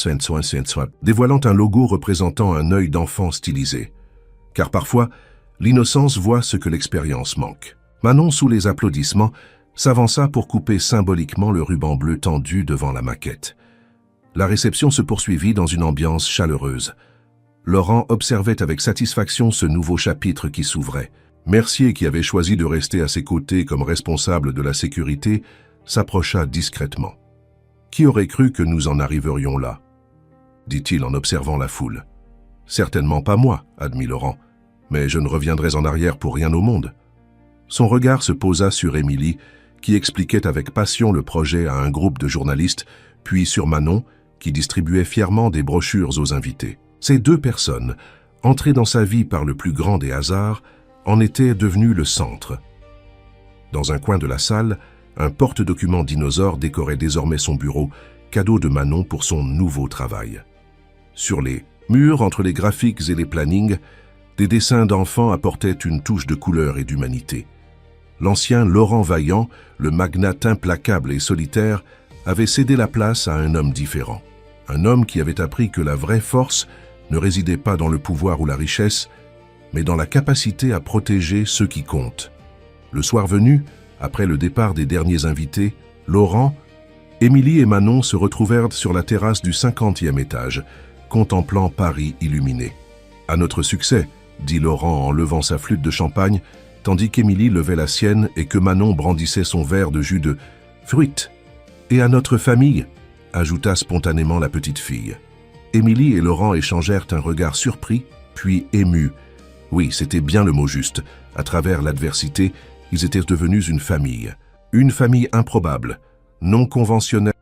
dévoilant un logo représentant un œil d'enfant stylisé. Car parfois, l'innocence voit ce que l'expérience manque. Manon, sous les applaudissements, s'avança pour couper symboliquement le ruban bleu tendu devant la maquette. La réception se poursuivit dans une ambiance chaleureuse. Laurent observait avec satisfaction ce nouveau chapitre qui s'ouvrait. Mercier, qui avait choisi de rester à ses côtés comme responsable de la sécurité, s'approcha discrètement. « Qui aurait cru que nous en arriverions là ?» dit-il en observant la foule. « Certainement pas moi, » admit Laurent, « mais je ne reviendrai en arrière pour rien au monde. » Son regard se posa sur Émilie, qui expliquait avec passion le projet à un groupe de journalistes, puis sur Manon, qui distribuait fièrement des brochures aux invités. Ces deux personnes, entrées dans sa vie par le plus grand des hasards, en étaient devenues le centre. Dans un coin de la salle, un porte-document dinosaure décorait désormais son bureau, cadeau de Manon pour son nouveau travail. Sur les murs, entre les graphiques et les plannings, des dessins d'enfants apportaient une touche de couleur et d'humanité. L'ancien Laurent Vaillant, le magnate implacable et solitaire, avait cédé la place à un homme différent. Un homme qui avait appris que la vraie force ne résidait pas dans le pouvoir ou la richesse, mais dans la capacité à protéger ceux qui comptent. Le soir venu, après le départ des derniers invités, Laurent, Émilie et Manon se retrouvèrent sur la terrasse du 50e étage, contemplant Paris illuminé. « À notre succès !» dit Laurent en levant sa flûte de champagne, tandis qu'Émilie levait la sienne et que Manon brandissait son verre de jus de fruits. « Et à notre famille !» ajouta spontanément la petite fille. Émilie et Laurent échangèrent un regard surpris, puis ému. Oui, c'était bien le mot juste. À travers l'adversité, ils étaient devenus une famille improbable, non conventionnelle.